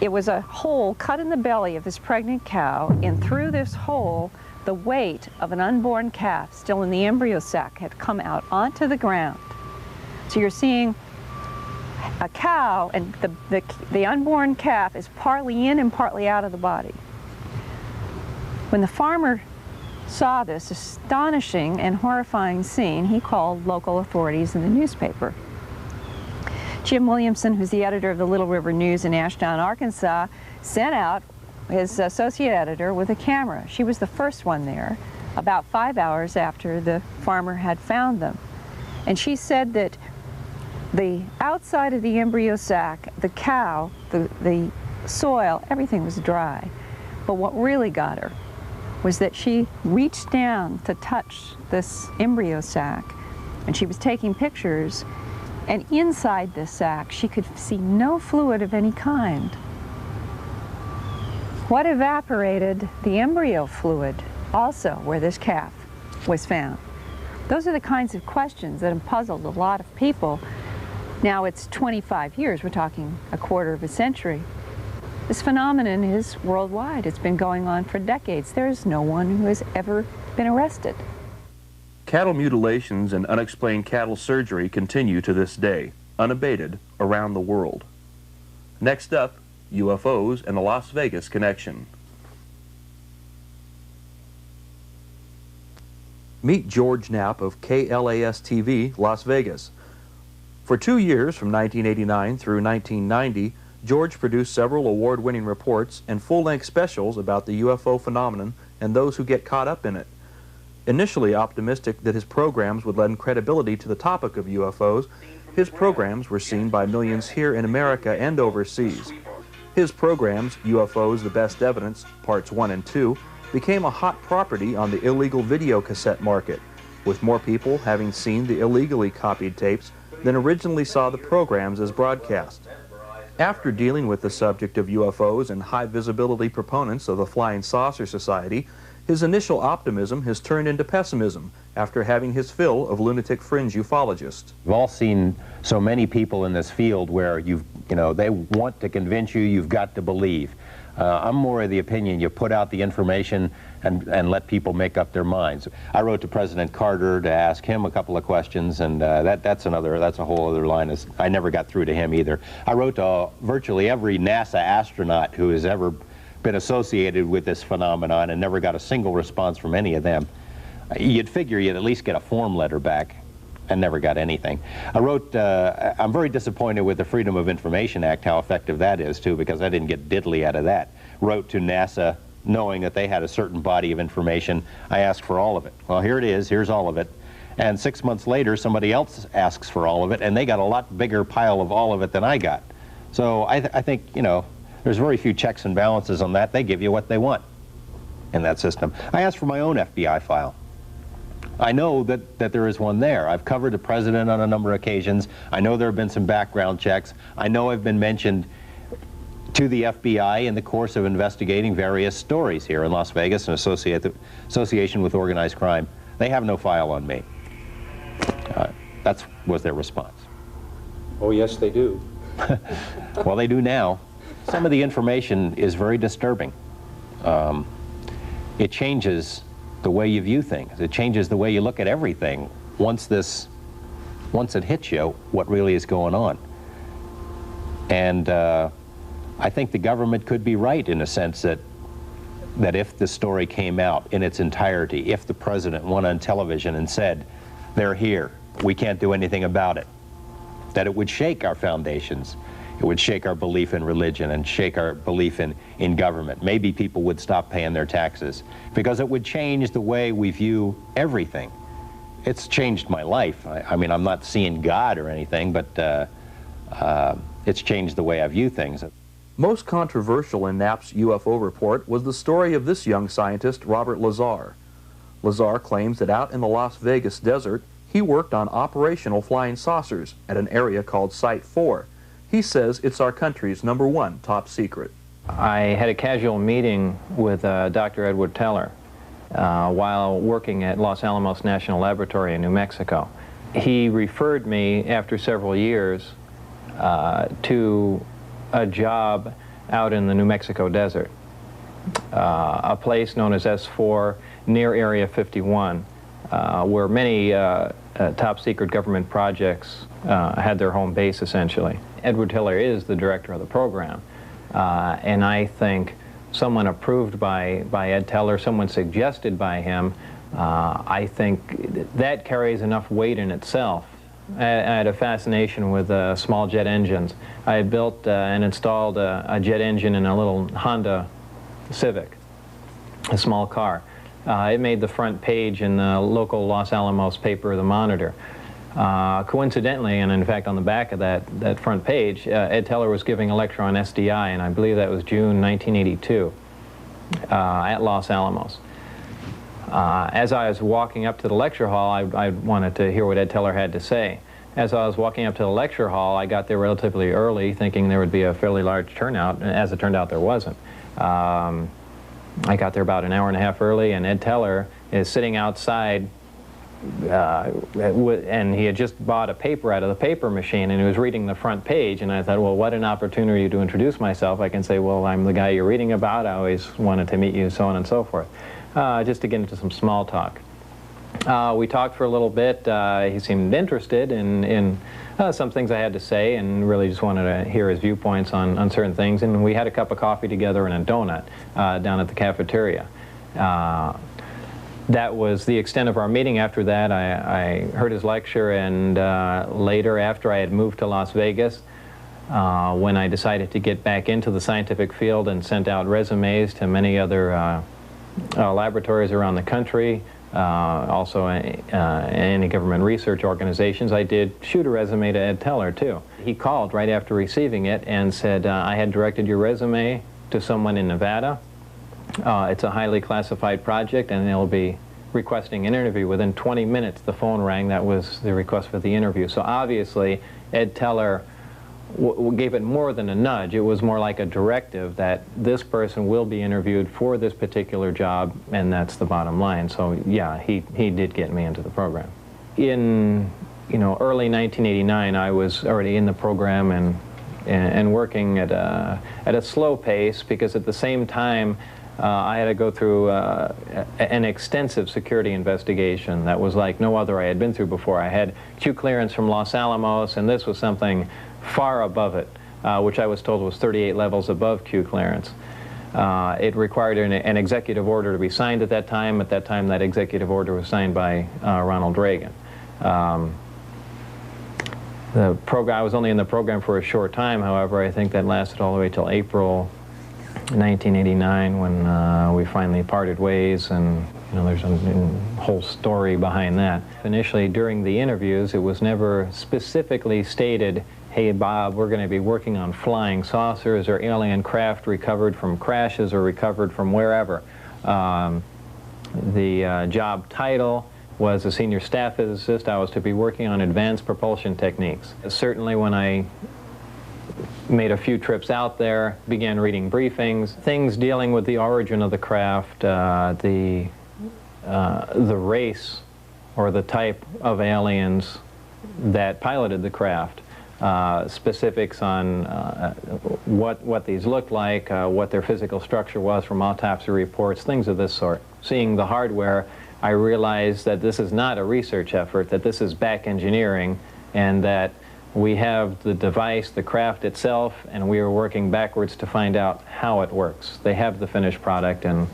It was a hole cut in the belly of this pregnant cow, and through this hole, the weight of an unborn calf, still in the embryo sac, had come out onto the ground. So you're seeing a cow, and the unborn calf is partly in and partly out of the body. When the farmer saw this astonishing and horrifying scene, he called local authorities in the newspaper. Jim Williamson, who's the editor of the Little River News in Ashdown, Arkansas, sent out his associate editor with a camera. She was the first one there, about 5 hours after the farmer had found them. And she said that the outside of the embryo sac, the cow, the soil, everything was dry. But what really got her was that she reached down to touch this embryo sac, and she was taking pictures, And inside this sac, she could see no fluid of any kind. What evaporated? The embryo fluid, also where this calf was found. Those are the kinds of questions that have puzzled a lot of people. Now it's 25 years, we're talking a quarter of a century. This phenomenon is worldwide. It's been going on for decades. There's no one who has ever been arrested. Cattle mutilations and unexplained cattle surgery continue to this day, unabated, around the world. Next up, UFOs and the Las Vegas connection. Meet George Knapp of KLAS-TV, Las Vegas. For 2 years, from 1989 through 1990, George produced several award-winning reports and full-length specials about the UFO phenomenon and those who get caught up in it. Initially optimistic that his programs would lend credibility to the topic of UFOs, his programs were seen by millions here in America and overseas. His programs, UFOs The Best Evidence, Parts 1 and 2, became a hot property on the illegal video cassette market, with more people having seen the illegally copied tapes than originally saw the programs as broadcast. After dealing with the subject of UFOs and high-visibility proponents of the Flying Saucer Society, his initial optimism has turned into pessimism after having his fill of lunatic fringe ufologists. We've all seen so many people in this field where they want to convince you you've got to believe. I'm more of the opinion you put out the information and let people make up their minds. I wrote to President Carter to ask him a couple of questions, and that's a whole other line. I never got through to him either. I wrote to virtually every NASA astronaut who has ever been associated with this phenomenon and never got a single response from any of them. You'd figure you'd at least get a form letter back, and never got anything. I wrote, I'm very disappointed with the Freedom of Information Act, how effective that is too, because I didn't get diddly out of that. Wrote to NASA knowing that they had a certain body of information. I asked for all of it. Well, here it is, here's all of it. And 6 months later, somebody else asks for all of it, and they got a lot bigger pile of all of it than I got. So I think, there's very few checks and balances on that. They give you what they want in that system. I asked for my own FBI file. I know that there is one there. I've covered the president on a number of occasions. I know there have been some background checks. I know I've been mentioned to the FBI in the course of investigating various stories here in Las Vegas in association with organized crime. They have no file on me. That was their response. Oh, yes, they do. Well, they do now. Some of the information is very disturbing. It changes the way you view things. It changes the way you look at everything once it hits you what really is going on. And I think the government could be right in a sense that if the story came out in its entirety, if the president went on television and said, they're here, we can't do anything about it, that it would shake our foundations. It would shake our belief in religion and shake our belief in government. Maybe people would stop paying their taxes because it would change the way we view everything. It's changed my life. I mean, I'm not seeing God or anything, but it's changed the way I view things. Most controversial in Knapp's UFO report was the story of this young scientist, Robert Lazar. Lazar claims that out in the Las Vegas desert, he worked on operational flying saucers at an area called Site 4. He says it's our country's #1 top secret. I had a casual meeting with Dr. Edward Teller while working at Los Alamos National Laboratory in New Mexico. He referred me, after several years, to a job out in the New Mexico desert, a place known as S4 near Area 51, where many top secret government projects had their home base, essentially. Edward Teller is the director of the program, and I think someone approved by Ed Teller, someone suggested by him, I think that carries enough weight in itself. I had a fascination with small jet engines. I had built and installed a jet engine in a little Honda Civic, a small car. It made the front page in the local Los Alamos paper, The Monitor. Coincidentally, and in fact on the back of that front page, Ed Teller was giving a lecture on SDI, and I believe that was June 1982 at Los Alamos. As I was walking up to the lecture hall, I wanted to hear what Ed Teller had to say. As I was walking up to the lecture hall, I got there relatively early, thinking there would be a fairly large turnout, and as it turned out, there wasn't. I got there about an hour and a half early, and Ed Teller is sitting outside, and he had just bought a paper out of the paper machine, and he was reading the front page, and I thought, well, what an opportunity to introduce myself. I can say, well, I'm the guy you're reading about, I always wanted to meet you, so on and so forth, just to get into some small talk. We talked for a little bit. He seemed interested in some things I had to say, and really just wanted to hear his viewpoints on certain things, and we had a cup of coffee together and a donut down at the cafeteria. That was the extent of our meeting. After that, I heard his lecture, and later, after I had moved to Las Vegas, when I decided to get back into the scientific field and sent out resumes to many other laboratories around the country, also any government research organizations, I did shoot a resume to Ed Teller, too. He called right after receiving it and said, I had directed your resume to someone in Nevada. It's a highly classified project, and they'll be requesting an interview. Within 20 minutes, the phone rang. That was the request for the interview. So obviously, Ed Teller gave it more than a nudge. It was more like a directive that this person will be interviewed for this particular job, and that's the bottom line. So yeah, he did get me into the program. In early 1989, I was already in the program and working at a slow pace, because at the same time I had to go through an extensive security investigation that was like no other I had been through before. I had Q clearance from Los Alamos, and this was something far above it, which I was told was 38 levels above Q clearance. It required an executive order to be signed at that time. At that time, that executive order was signed by Ronald Reagan. I was only in the program for a short time, however. I think that lasted all the way till April 1989, when we finally parted ways, and there's a whole story behind that. Initially, during the interviews, it was never specifically stated, hey Bob, we're going to be working on flying saucers or alien craft recovered from crashes or recovered from wherever. The job title was a senior staff physicist. I was to be working on advanced propulsion techniques. Certainly when I made a few trips out there, began reading briefings, things dealing with the origin of the craft, the race or the type of aliens that piloted the craft, specifics on what these looked like, what their physical structure was from autopsy reports, things of this sort. Seeing the hardware, I realized that this is not a research effort, that this is back engineering, and that we have the device, the craft itself, and we are working backwards to find out how it works. They have the finished product and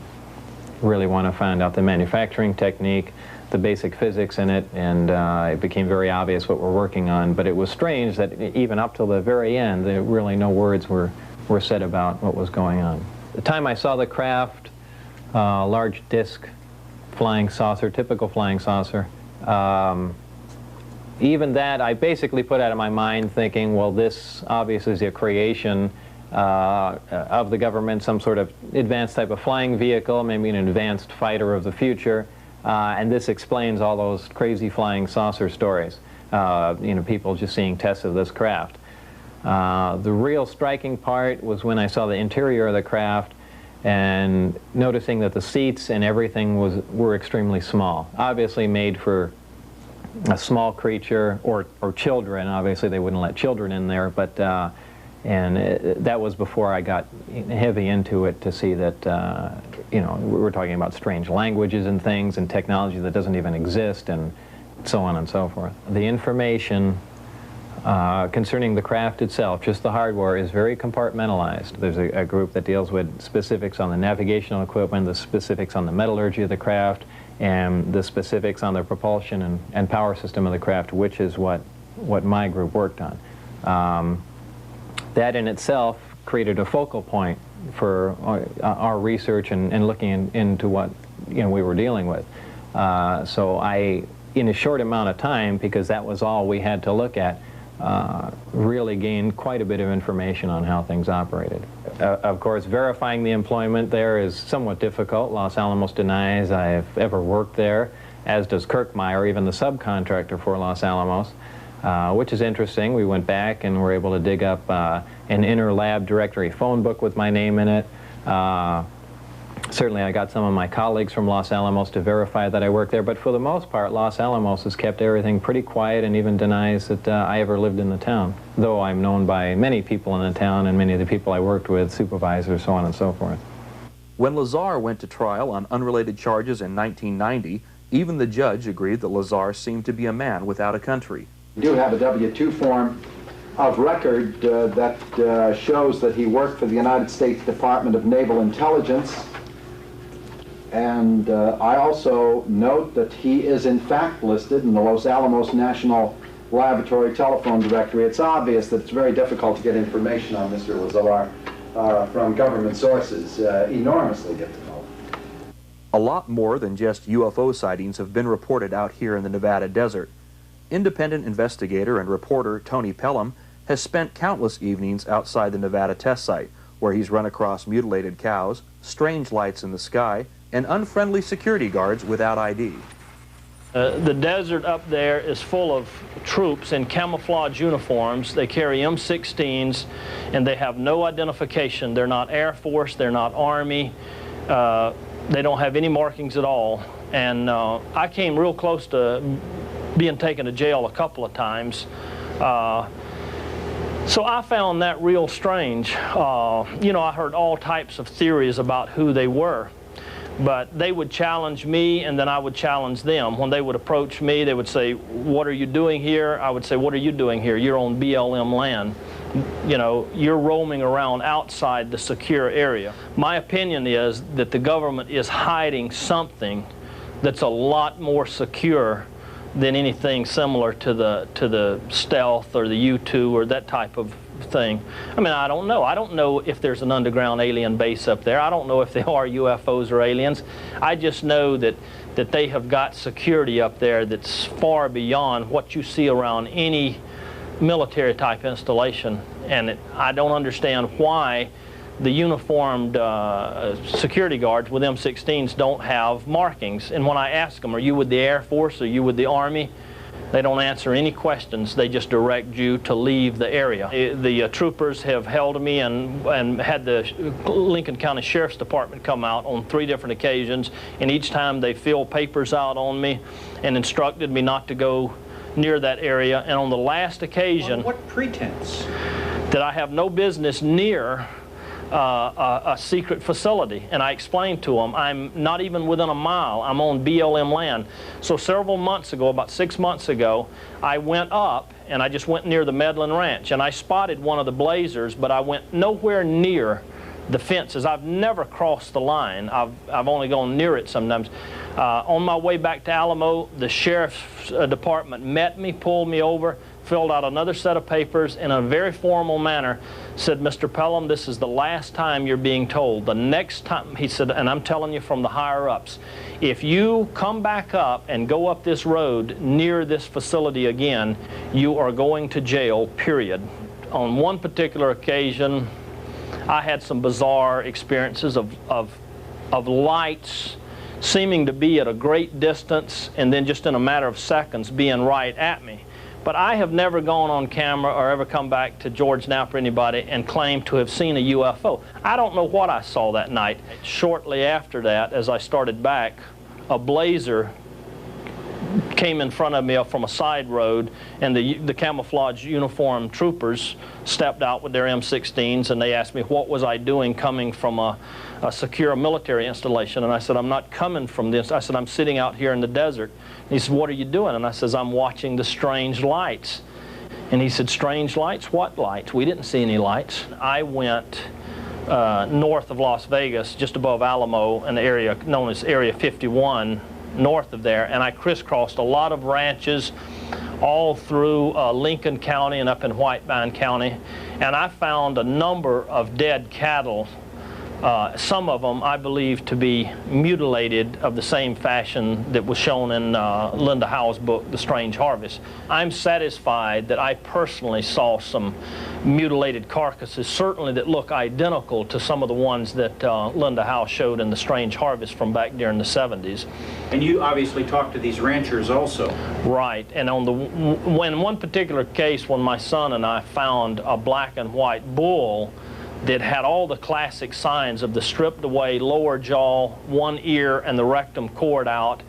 really want to find out the manufacturing technique, the basic physics in it, and it became very obvious what we're working on. But it was strange that even up till the very end, there really no words were said about what was going on. The time I saw the craft, large disc flying saucer, typical flying saucer, even that I basically put out of my mind, thinking, well, this obviously is a creation of the government, some sort of advanced type of flying vehicle, maybe an advanced fighter of the future, and this explains all those crazy flying saucer stories. People just seeing tests of this craft. The real striking part was when I saw the interior of the craft and noticing that the seats and everything were extremely small, obviously made for a small creature or children. Obviously they wouldn't let children in there, but that was before I got heavy into it to see that we're talking about strange languages and things and technology that doesn't even exist, and so on and so forth. The information concerning the craft itself, just the hardware, is very compartmentalized. There's a group that deals with specifics on the navigational equipment, the specifics on the metallurgy of the craft, and the specifics on the propulsion and power system of the craft, which is what my group worked on. That in itself created a focal point for our research and looking into what we were dealing with. So I, in a short amount of time, because that was all we had to look at, really gained quite a bit of information on how things operated. Of course, verifying the employment there is somewhat difficult. Los Alamos denies I have ever worked there, as does Kirkmeyer, even the subcontractor for Los Alamos. which is interesting. We went back and were able to dig up an inter-lab directory phone book with my name in it. Certainly I got some of my colleagues from Los Alamos to verify that I worked there, but for the most part, Los Alamos has kept everything pretty quiet and even denies that I ever lived in the town, though I'm known by many people in the town and many of the people I worked with, supervisors, so on and so forth. When Lazar went to trial on unrelated charges in 1990, even the judge agreed that Lazar seemed to be a man without a country. We do have a W-2 form of record that shows that he worked for the United States Department of Naval Intelligence. And I also note that he is in fact listed in the Los Alamos National Laboratory telephone directory. It's obvious that it's very difficult to get information on Mr. Lazar from government sources, enormously difficult. A lot more than just UFO sightings have been reported out here in the Nevada desert. Independent investigator and reporter Tony Pelham has spent countless evenings outside the Nevada test site, where he's run across mutilated cows, strange lights in the sky, and unfriendly security guards without ID. The desert up there is full of troops in camouflage uniforms. They carry M16s, and they have no identification. They're not Air Force, they're not Army, they don't have any markings at all. And I came real close to being taken to jail a couple of times. So I found that real strange. You know, I heard all types of theories about who they were. But they would challenge me, and then I would challenge them. When they would approach me, they would say, "What are you doing here?" I would say, "What are you doing here? You're on BLM land. You know, you're roaming around outside the secure area." My opinion is that the government is hiding something that's a lot more secure than anything similar to the stealth or the U-2 or that type of thing. I mean, I don't know. I don't know if there's an underground alien base up there. I don't know if they are UFOs or aliens. I just know that they have got security up there that's far beyond what you see around any military type installation. And I don't understand why the uniformed security guards with M16s don't have markings. And when I ask them, "Are you with the Air Force? Are you with the Army?" they don't answer any questions. They just direct you to leave the area. The troopers have held me and had the Lincoln County Sheriff's Department come out on 3 different occasions, and each time they filled papers out on me and instructed me not to go near that area. And on the last occasion— On what pretense? That I have no business near a secret facility. And I explained to them, I'm not even within a mile. I'm on BLM land. So several months ago, about 6 months ago, I went up and I just went near the Medlin Ranch, and I spotted one of the blazers, but I went nowhere near the fences. I've never crossed the line. I've only gone near it sometimes. On my way back to Alamo, the Sheriff's Department met me, pulled me over, filled out another set of papers, in a very formal manner said, "Mr. Pelham, this is the last time you're being told. The next time," he said, "and I'm telling you from the higher-ups, if you come back up and go up this road near this facility again, you are going to jail, period." On one particular occasion, I had some bizarre experiences of lights seeming to be at a great distance and then just in a matter of seconds being right at me. But I have never gone on camera or ever come back to George Knapp or anybody and claimed to have seen a UFO. I don't know what I saw that night. Shortly after that, as I started back, a blazer came in front of me from a side road, and the camouflage uniformed troopers stepped out with their M16s, and they asked me what was I doing coming from a secure military installation. And I said, "I'm not coming from this." I said, "I'm sitting out here in the desert." And he said, "What are you doing?" And I says, "I'm watching the strange lights." And he said, "Strange lights? What lights? We didn't see any lights." I went north of Las Vegas, just above Alamo, in the area known as Area 51, north of there, and I crisscrossed a lot of ranches all through Lincoln County and up in Whitebine County, and I found a number of dead cattle Some of them I believe to be mutilated of the same fashion that was shown in Linda Howe's book, The Strange Harvest. I'm satisfied that I personally saw some mutilated carcasses, certainly that look identical to some of the ones that Linda Howe showed in The Strange Harvest from back during the 70s. And you obviously talked to these ranchers also. Right, and on when one particular case, when my son and I found a black and white bull that had all the classic signs of the stripped away lower jaw, one ear, and the rectum cord out,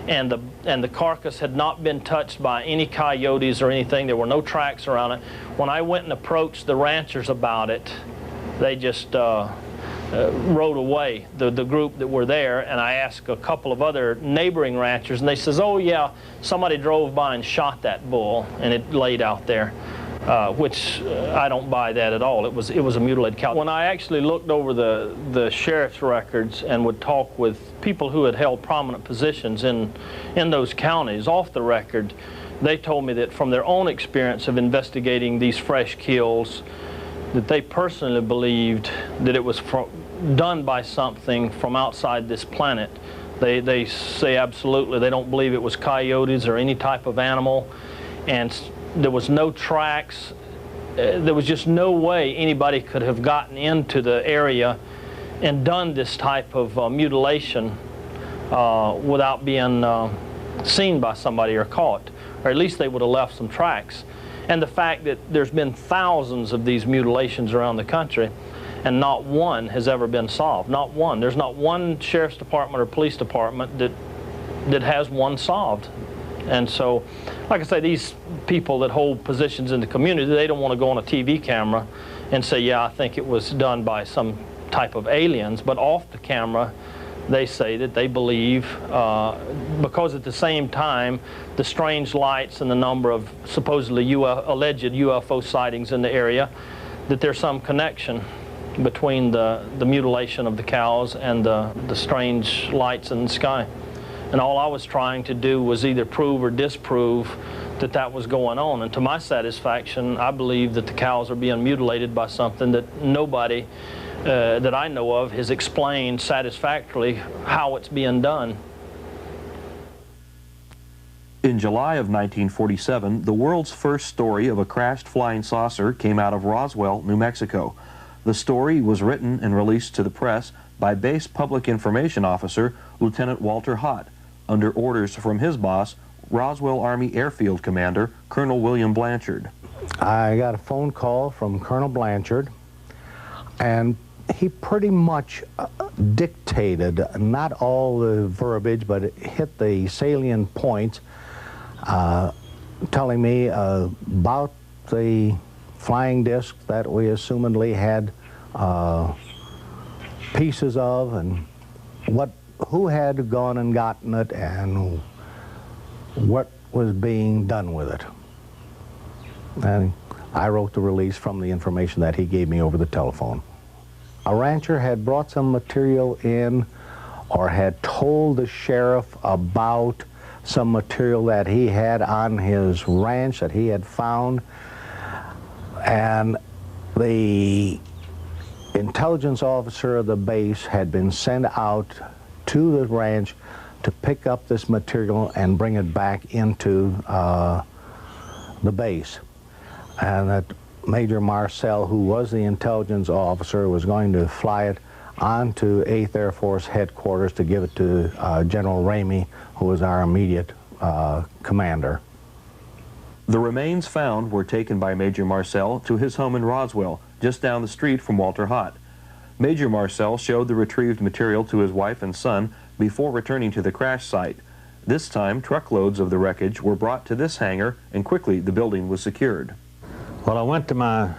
and the carcass had not been touched by any coyotes or anything. There were no tracks around it. When I went and approached the ranchers about it, they just rode away, the group that were there, and I asked a couple of other neighboring ranchers, and they says, oh yeah, somebody drove by and shot that bull, and it laid out there. Which I don't buy that at all. It was a mutilated cow. When I actually looked over the sheriff's records and would talk with people who had held prominent positions in those counties off the record, they told me that from their own experience of investigating these fresh kills, that they personally believed that it was done by something from outside this planet. They say absolutely they don't believe it was coyotes or any type of animal, and there was no tracks. There was just no way anybody could have gotten into the area and done this type of mutilation without being seen by somebody or caught, or at least they would have left some tracks. And the fact that there's been thousands of these mutilations around the country and not one has ever been solved. Not one. There's not one sheriff's department or police department that has one solved. And so, like I say, these people that hold positions in the community, they don't want to go on a TV camera and say, yeah, I think it was done by some type of aliens. But off the camera, they say that they believe, because at the same time, the strange lights and the number of supposedly alleged UFO sightings in the area, that there's some connection between the mutilation of the cows and the strange lights in the sky. And all I was trying to do was either prove or disprove that that was going on. And to my satisfaction, I believe that the cows are being mutilated by something that nobody that I know of has explained satisfactorily how it's being done. In July of 1947, the world's first story of a crashed flying saucer came out of Roswell, New Mexico. The story was written and released to the press by Base Public Information Officer Lieutenant Walter Hott, under orders from his boss, Roswell Army Airfield Commander Colonel William Blanchard. I got a phone call from Colonel Blanchard, and he pretty much dictated, not all the verbiage, but it hit the salient points, telling me about the flying disc that we assumedly had pieces of, and who had gone and gotten it, and what was being done with it. And I wrote the release from the information that he gave me over the telephone. A rancher had brought some material in, or had told the sheriff about some material that he had on his ranch that he had found, and the intelligence officer of the base had been sent out to the ranch to pick up this material and bring it back into the base. And that Major Marcel, who was the intelligence officer, was going to fly it onto 8th Air Force headquarters to give it to General Ramey, who was our immediate commander. The remains found were taken by Major Marcel to his home in Roswell, just down the street from Walter Hott. Major Marcel showed the retrieved material to his wife and son before returning to the crash site. This time, truckloads of the wreckage were brought to this hangar, and quickly the building was secured. Well, I went to my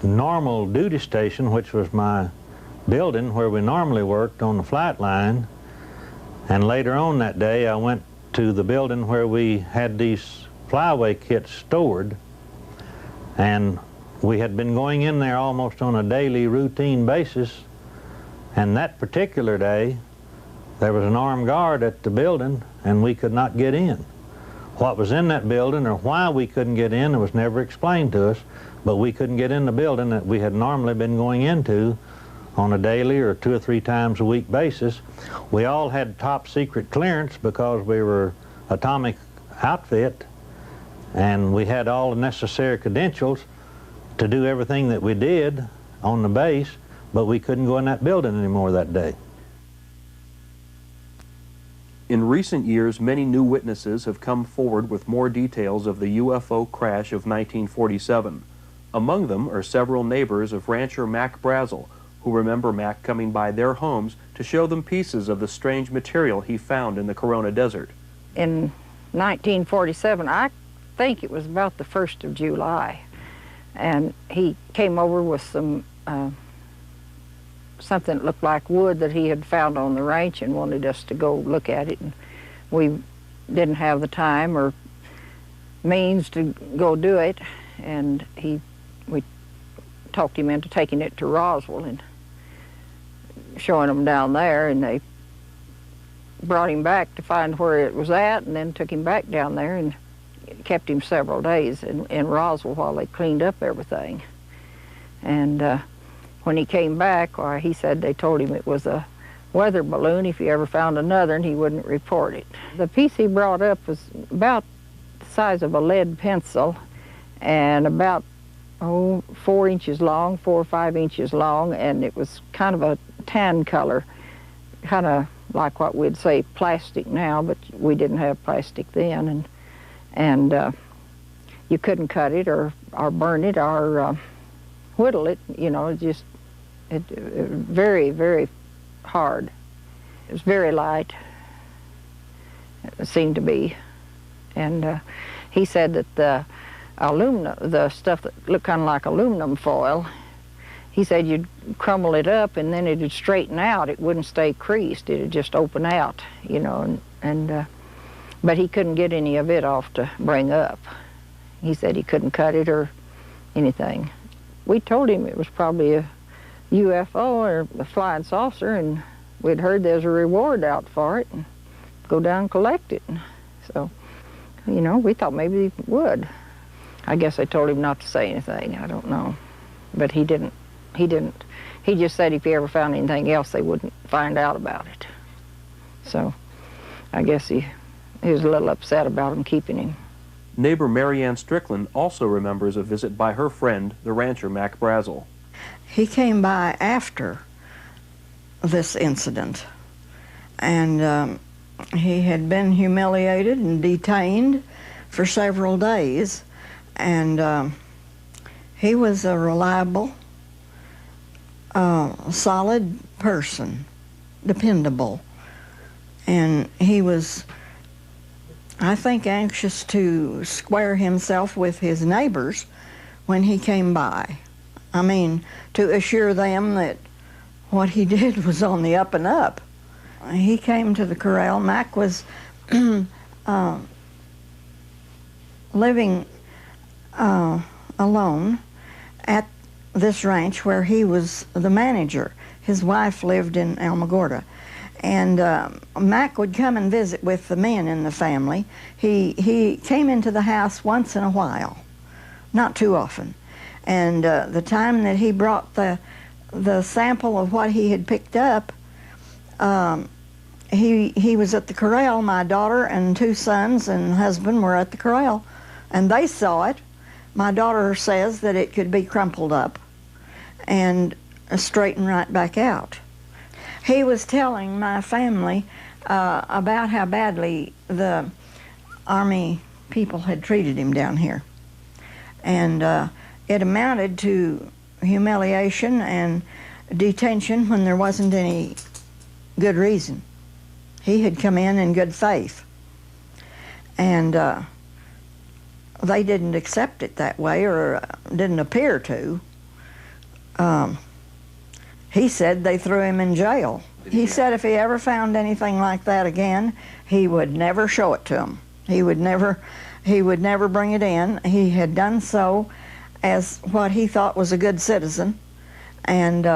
normal duty station, which was my building where we normally worked on the flight line, and later on that day I went to the building where we had these flyaway kits stored, and we had been going in there almost on a daily routine basis. And that particular day, there was an armed guard at the building, and we could not get in. What was in that building or why we couldn't get in, it was never explained to us, but we couldn't get in the building that we had normally been going into on a daily or 2 or 3 times a week basis. We all had top secret clearance because we were atomic outfit, and we had all the necessary credentials to do everything that we did on the base, but we couldn't go in that building anymore that day. In recent years, many new witnesses have come forward with more details of the UFO crash of 1947. Among them are several neighbors of rancher Mac Brazel, who remember Mac coming by their homes to show them pieces of the strange material he found in the Corona Desert. In 1947, I think it was about the 1st of July, and he came over with some something that looked like wood that he had found on the ranch and wanted us to go look at it, and we didn't have the time or means to go do it, and we talked him into taking it to Roswell and showing them down there, and they brought him back to find where it was at, and then took him back down there and kept him several days in Roswell while they cleaned up everything. And when he came back, he said they told him it was a weather balloon if he ever found another, and he wouldn't report it. The piece he brought up was about the size of a lead pencil and about 4 inches long, 4 or 5 inches long, and it was kind of a tan color, kind of like what we'd say plastic now, but we didn't have plastic then, and you couldn't cut it or burn it or whittle it, you know, just very, very hard. It was very light, it seemed to be, and he said that the stuff that looked kind of like aluminum foil, he said you'd crumble it up and then it'd straighten out. It wouldn't stay creased. It'd just open out, you know, but he couldn't get any of it off to bring up. He said he couldn't cut it or anything. We told him it was probably a UFO or a flying saucer, and we'd heard there's a reward out for it, and go down and collect it. So, you know, we thought maybe he would. I guess I told him not to say anything. I don't know. But he didn't. He just said if he ever found anything else, they wouldn't find out about it. So I guess he was a little upset about him keeping him. Neighbor Marianne Strickland also remembers a visit by her friend, the rancher Mac Brazel. He came by after this incident, and he had been humiliated and detained for several days, and he was a reliable, solid person, dependable, and he was, I think, anxious to square himself with his neighbors when he came by. I mean, to assure them that what he did was on the up and up. He came to the corral. Mac was living alone at this ranch where he was the manager. His wife lived in Alamogordo. And Mac would come and visit with the men in the family. He came into the house once in a while, not too often. And the time that he brought the sample of what he had picked up, he was at the corral. My daughter and 2 sons and husband were at the corral, and they saw it. My daughter says that it could be crumpled up and straightened right back out. He was telling my family about how badly the Army people had treated him down here. And it amounted to humiliation and detention when there wasn't any good reason. He had come in good faith. And they didn't accept it that way, or didn't appear to. He said they threw him in jail. He said if he ever found anything like that again, he would never show it to them. He would never bring it in. He had done so as what he thought was a good citizen, and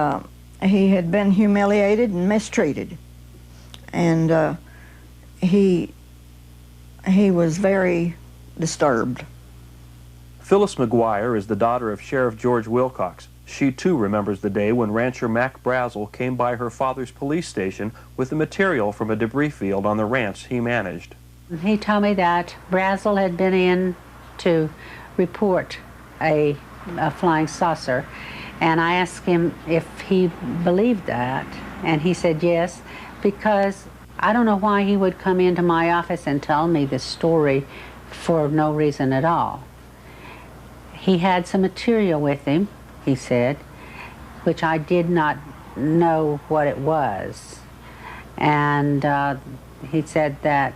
he had been humiliated and mistreated. And he was very disturbed. Phyllis McGuire is the daughter of Sheriff George Wilcox. She too remembers the day when rancher Mac Brazel came by her father's police station with the material from a debris field on the ranch he managed. He told me that Brazel had been in to report a flying saucer, and I asked him if he believed that, and he said yes, because I don't know why he would come into my office and tell me this story for no reason at all. He had some material with him, he said, which I did not know what it was. And he said that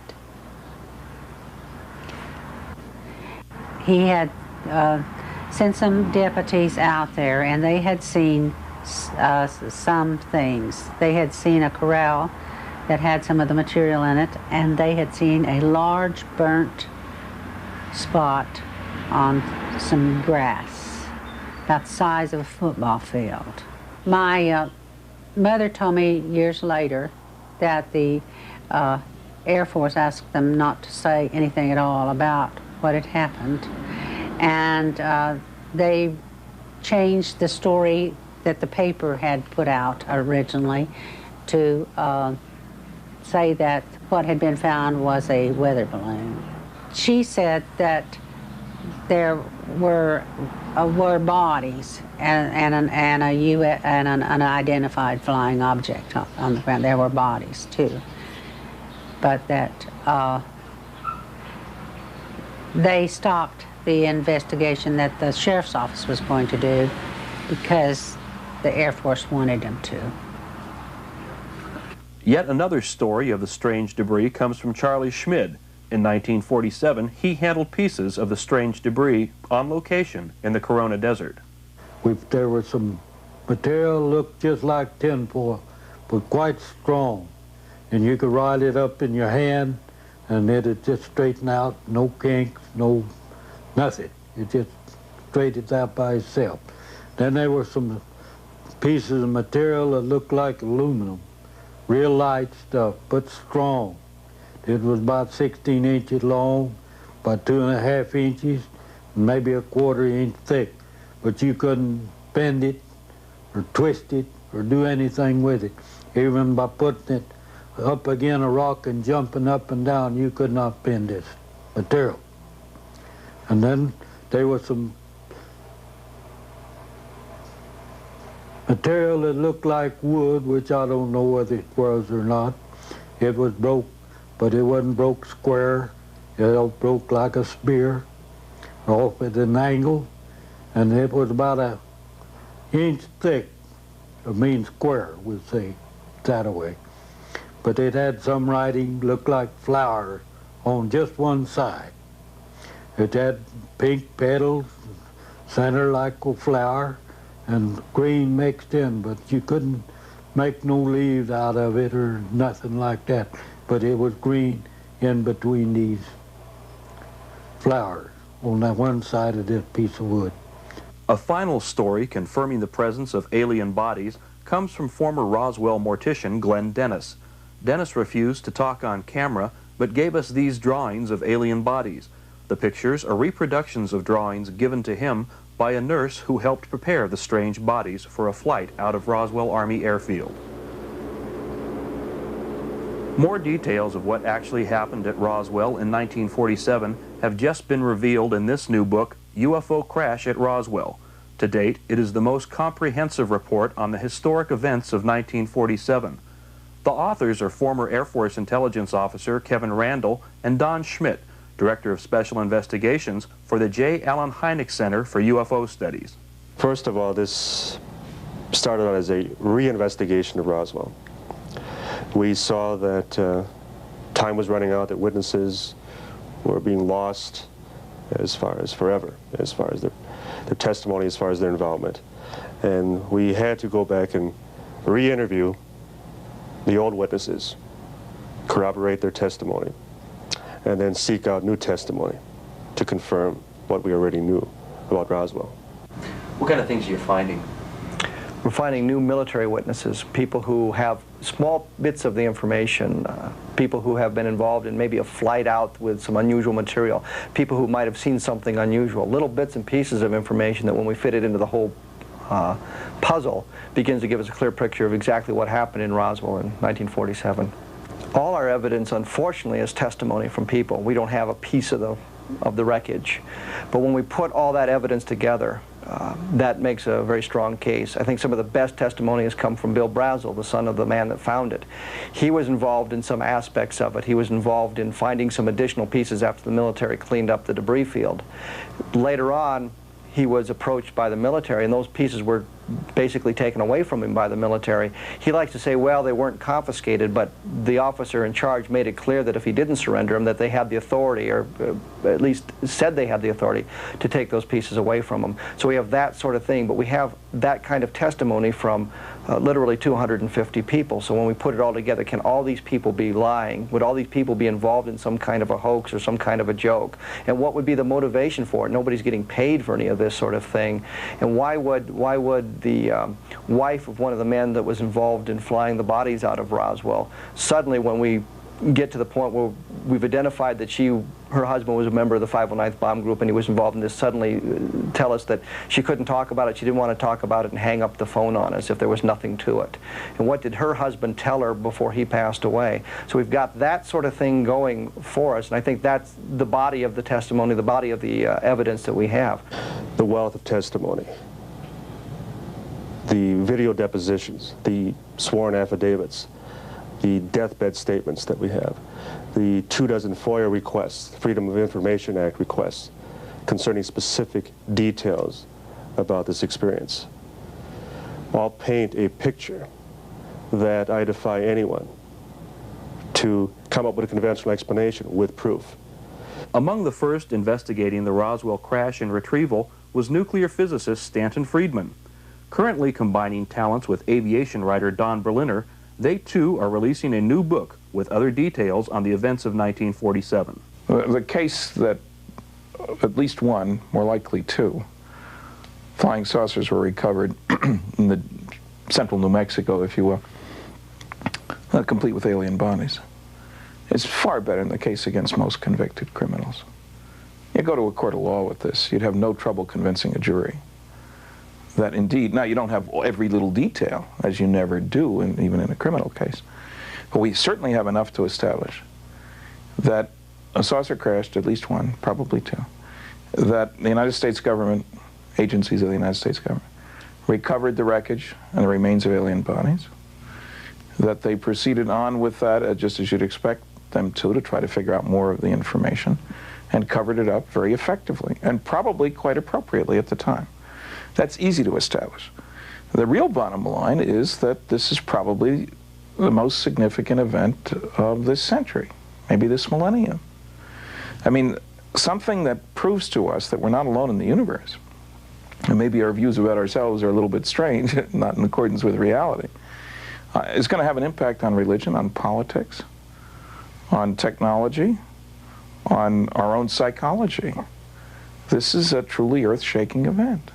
he had sent some deputies out there, and they had seen some things. They had seen a corral that had some of the material in it, and they had seen a large burnt spot on some grass, about the size of a football field. My mother told me years later that the Air Force asked them not to say anything at all about what had happened, and they changed the story that the paper had put out originally to say that what had been found was a weather balloon. She said that there were bodies and an unidentified flying object on the ground. There were bodies too, but that they stopped the investigation that the sheriff's office was going to do because the Air Force wanted them to. Yet another story of the strange debris comes from Charlie Schmid. In 1947, he handled pieces of the strange debris on location in the Corona Desert. There was some material looked just like tinfoil, but quite strong. And you could ride it up in your hand, and it'd just straighten out, no kinks, no nothing. It just straightened out by itself. Then there were some pieces of material that looked like aluminum, real light stuff, but strong. It was about 16 inches long, about 2.5 inches, and maybe a 1/4 inch thick. But you couldn't bend it or twist it or do anything with it. Even by putting it up against a rock and jumping up and down, you could not bend this material. And then there was some material that looked like wood, which I don't know whether it was or not. It was broke, but it wasn't broke square. It broke like a spear, off at an angle, and it was about 1 inch thick. I mean square, we'll say, that way. But it had some writing, looked like flowers on just one side. It had pink petals, center like a flower, and green mixed in, but you couldn't make no leaves out of it or nothing like that. But it was green in between these flowers on that one side of this piece of wood. A final story confirming the presence of alien bodies comes from former Roswell mortician Glenn Dennis. Dennis refused to talk on camera, but gave us these drawings of alien bodies. The pictures are reproductions of drawings given to him by a nurse who helped prepare the strange bodies for a flight out of Roswell Army Airfield. More details of what actually happened at Roswell in 1947 have just been revealed in this new book, UFO Crash at Roswell. To date, it is the most comprehensive report on the historic events of 1947. The authors are former Air Force intelligence officer Kevin Randall and Don Schmidt, Director of Special Investigations for the J. Allen Hynek Center for UFO Studies. First of all, this started out as a reinvestigation of Roswell. We saw that time was running out, that witnesses were being lost as far as forever, as far as their testimony, as far as their involvement. And we had to go back and re-interview the old witnesses, corroborate their testimony, and then seek out new testimony to confirm what we already knew about Roswell. What kind of things are you finding? We're finding new military witnesses, people who have small bits of the information, people who have been involved in maybe a flight out with some unusual material, people who might have seen something unusual, little bits and pieces of information that when we fit it into the whole puzzle begins to give us a clear picture of exactly what happened in Roswell in 1947. All our evidence, unfortunately, is testimony from people. We don't have a piece of the wreckage. But when we put all that evidence together, that makes a very strong case. I think some of the best testimony has come from Bill Brazel, the son of the man that found it. He was involved in some aspects of it. He was involved in finding some additional pieces after the military cleaned up the debris field. Later on, he was approached by the military, and those pieces were basically taken away from him by the military. He likes to say, well, they weren't confiscated, but the officer in charge made it clear that if he didn't surrender them, that they had the authority, or at least said they had the authority, to take those pieces away from him. So we have that sort of thing, but we have that kind of testimony from literally 250 people. So when we put it all together, can all these people be lying? Would all these people be involved in some kind of a hoax or some kind of a joke? And what would be the motivation for it? Nobody's getting paid for any of this sort of thing. And why would the wife of one of the men that was involved in flying the bodies out of Roswell, suddenly when we get to the point where we've identified that her husband was a member of the 509th Bomb Group and he was involved in this, suddenly tell us that she couldn't talk about it, she didn't want to talk about it, and hang up the phone on us if there was nothing to it? And what did her husband tell her before he passed away? So we've got that sort of thing going for us, and I think that's the body of the testimony, the body of the evidence that we have. The wealth of testimony, the video depositions, the sworn affidavits, the deathbed statements that we have, the 24 FOIA requests, Freedom of Information Act requests, concerning specific details about this experience, all paint a picture that I defy anyone to come up with a conventional explanation with proof. Among the first investigating the Roswell crash and retrieval was nuclear physicist Stanton Friedman. Currently combining talents with aviation writer Don Berliner, they too are releasing a new book with other details on the events of 1947. The case that at least one, more likely two, flying saucers were recovered in the central New Mexico, if you will, complete with alien bodies, is far better than the case against most convicted criminals. You go to a court of law with this, you'd have no trouble convincing a jury that indeed, now you don't have every little detail, as you never do, even in a criminal case, but we certainly have enough to establish that a saucer crashed, at least one, probably two, that the United States government, agencies of the United States government, recovered the wreckage and the remains of alien bodies, that they proceeded on with that, just as you'd expect them to try to figure out more of the information, and covered it up very effectively, and probably quite appropriately at the time. That's easy to establish. The real bottom line is that this is probably the most significant event of this century, maybe this millennium. I mean, something that proves to us that we're not alone in the universe, and maybe our views about ourselves are a little bit strange, not in accordance with reality, is going to have an impact on religion, on politics, on technology, on our own psychology. This is a truly earth-shaking event.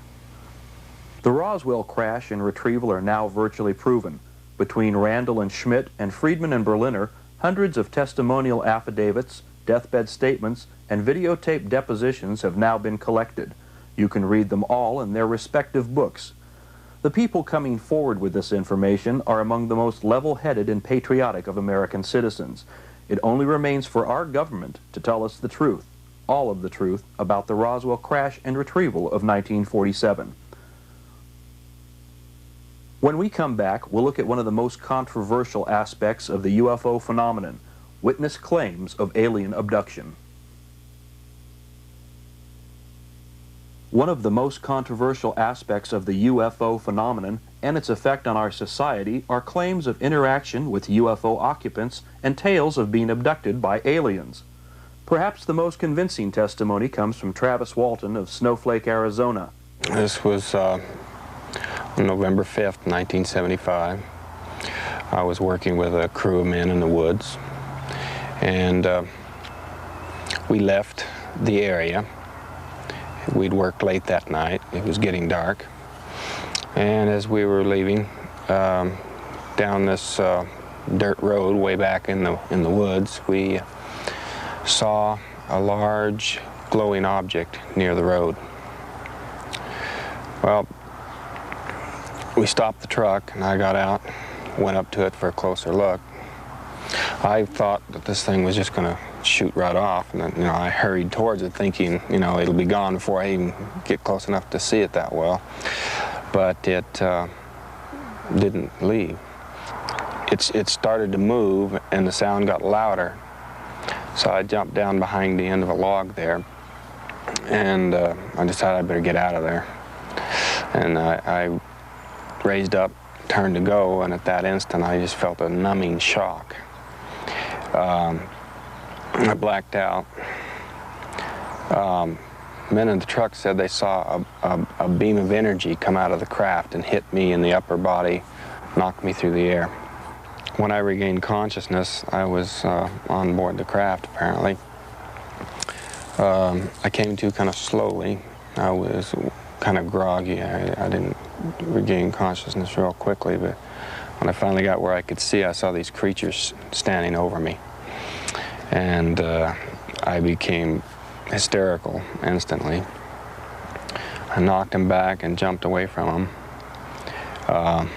The Roswell crash and retrieval are now virtually proven. Between Randall and Schmidt and Friedman and Berliner, hundreds of testimonial affidavits, deathbed statements, and videotaped depositions have now been collected. You can read them all in their respective books. The people coming forward with this information are among the most level-headed and patriotic of American citizens. It only remains for our government to tell us the truth, all of the truth, about the Roswell crash and retrieval of 1947. When we come back, we'll look at one of the most controversial aspects of the UFO phenomenon, witness claims of alien abduction. One of the most controversial aspects of the UFO phenomenon and its effect on our society are claims of interaction with UFO occupants and tales of being abducted by aliens. Perhaps the most convincing testimony comes from Travis Walton of Snowflake, Arizona. This was on November 5th, 1975. I was working with a crew of men in the woods, and we left the area. We'd worked late that night. It was getting dark, and as we were leaving down this dirt road way back in the woods, we saw a large glowing object near the road. Well, we stopped the truck, and I got out, went up to it for a closer look. I thought that this thing was just going to shoot right off, and then, you know, I hurried towards it thinking, you know, it'll be gone before I even get close enough to see it that well. But it didn't leave. It started to move, and the sound got louder. So I jumped down behind the end of a log there, and I decided I better get out of there. And I raised up, turned to go, and at that instant I just felt a numbing shock. I blacked out. Men in the truck said they saw a beam of energy come out of the craft and hit me in the upper body, knocked me through the air. When I regained consciousness, I was on board the craft, apparently. I came to kind of slowly. I was kind of groggy. I didn't regain consciousness real quickly, but when I finally got where I could see, I saw these creatures standing over me. And I became hysterical instantly. I knocked them back and jumped away from them.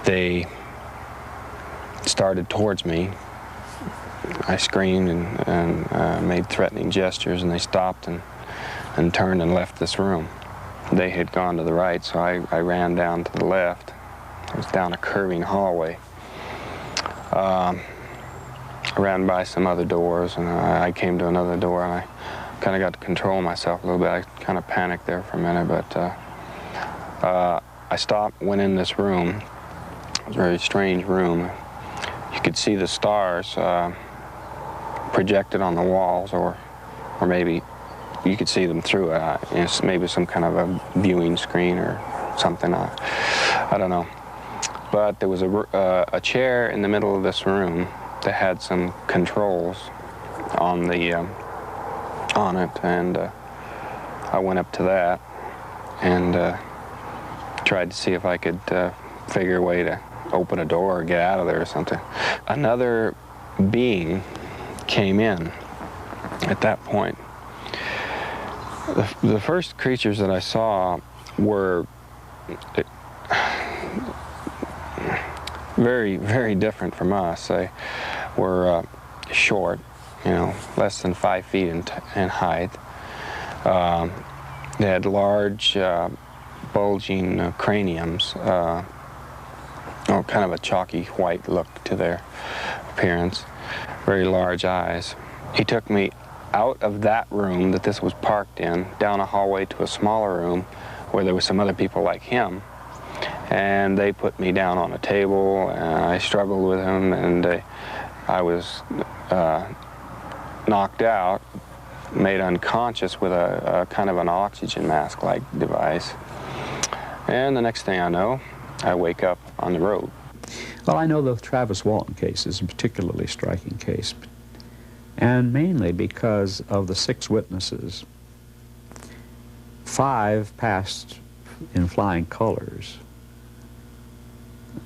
They started towards me. I screamed and made threatening gestures, and they stopped and turned and left this room. They had gone to the right, so I ran down to the left. I was down a curving hallway. I ran by some other doors, and I came to another door, and I kind of got to control myself a little bit. I kind of panicked there for a minute, but I stopped, went in this room. It was a very strange room. You could see the stars projected on the walls, or maybe you could see them through maybe some kind of a viewing screen or something. I don't know. But there was a chair in the middle of this room that had some controls on it, and I went up to that and tried to see if I could figure a way to open a door or get out of there or something. Another being came in at that point. The first creatures that I saw were very, very different from us. They were short, you know, less than 5 feet in height. They had large, bulging craniums, kind of a chalky white look to their appearance, very large eyes. He took me out of that room that this was parked in, down a hallway to a smaller room where there were some other people like him, and they put me down on a table, and I struggled with him, and I was knocked out, made unconscious with a kind of an oxygen mask-like device. And the next thing I know, I wake up on the road. Well, I know the Travis Walton case is a particularly striking case, and mainly because of the 6 witnesses. 5 passed in flying colors.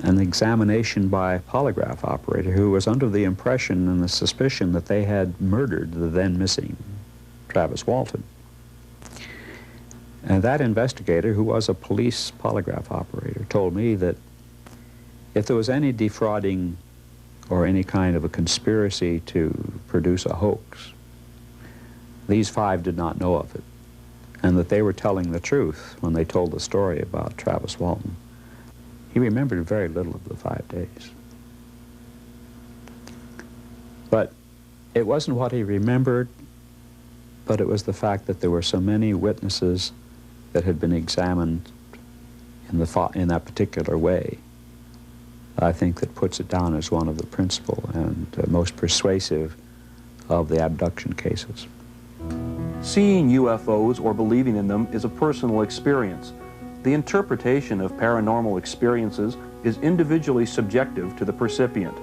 An examination by a polygraph operator who was under the impression and the suspicion that they had murdered the then missing Travis Walton. And that investigator, who was a police polygraph operator, told me that if there was any defrauding or any kind of a conspiracy to produce a hoax, these 5 did not know of it, and that they were telling the truth when they told the story about Travis Walton. He remembered very little of the 5 days. But it wasn't what he remembered, but it was the fact that there were so many witnesses that had been examined in that particular way. I think that puts it down as one of the principal and most persuasive of the abduction cases. Seeing UFOs or believing in them is a personal experience. The interpretation of paranormal experiences is individually subjective to the percipient.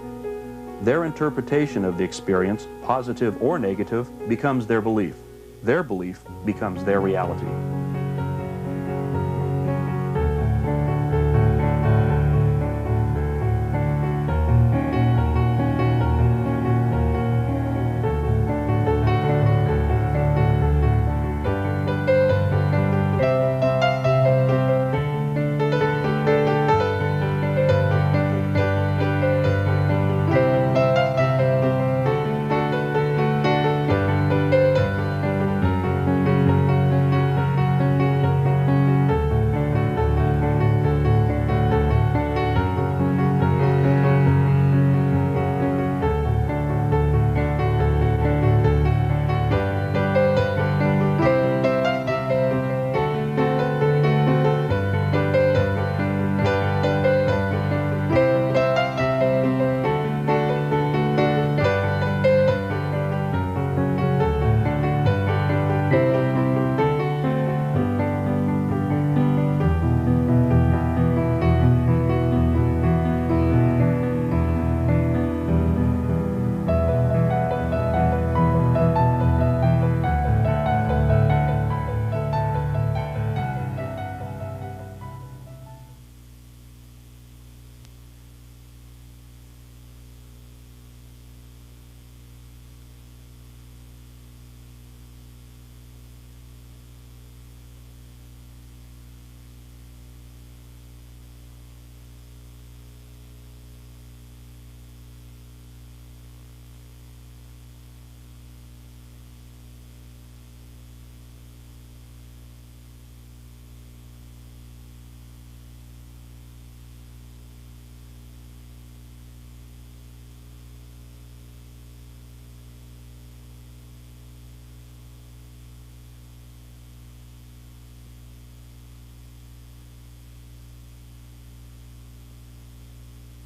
Their interpretation of the experience, positive or negative, becomes their belief. Their belief becomes their reality. Bye.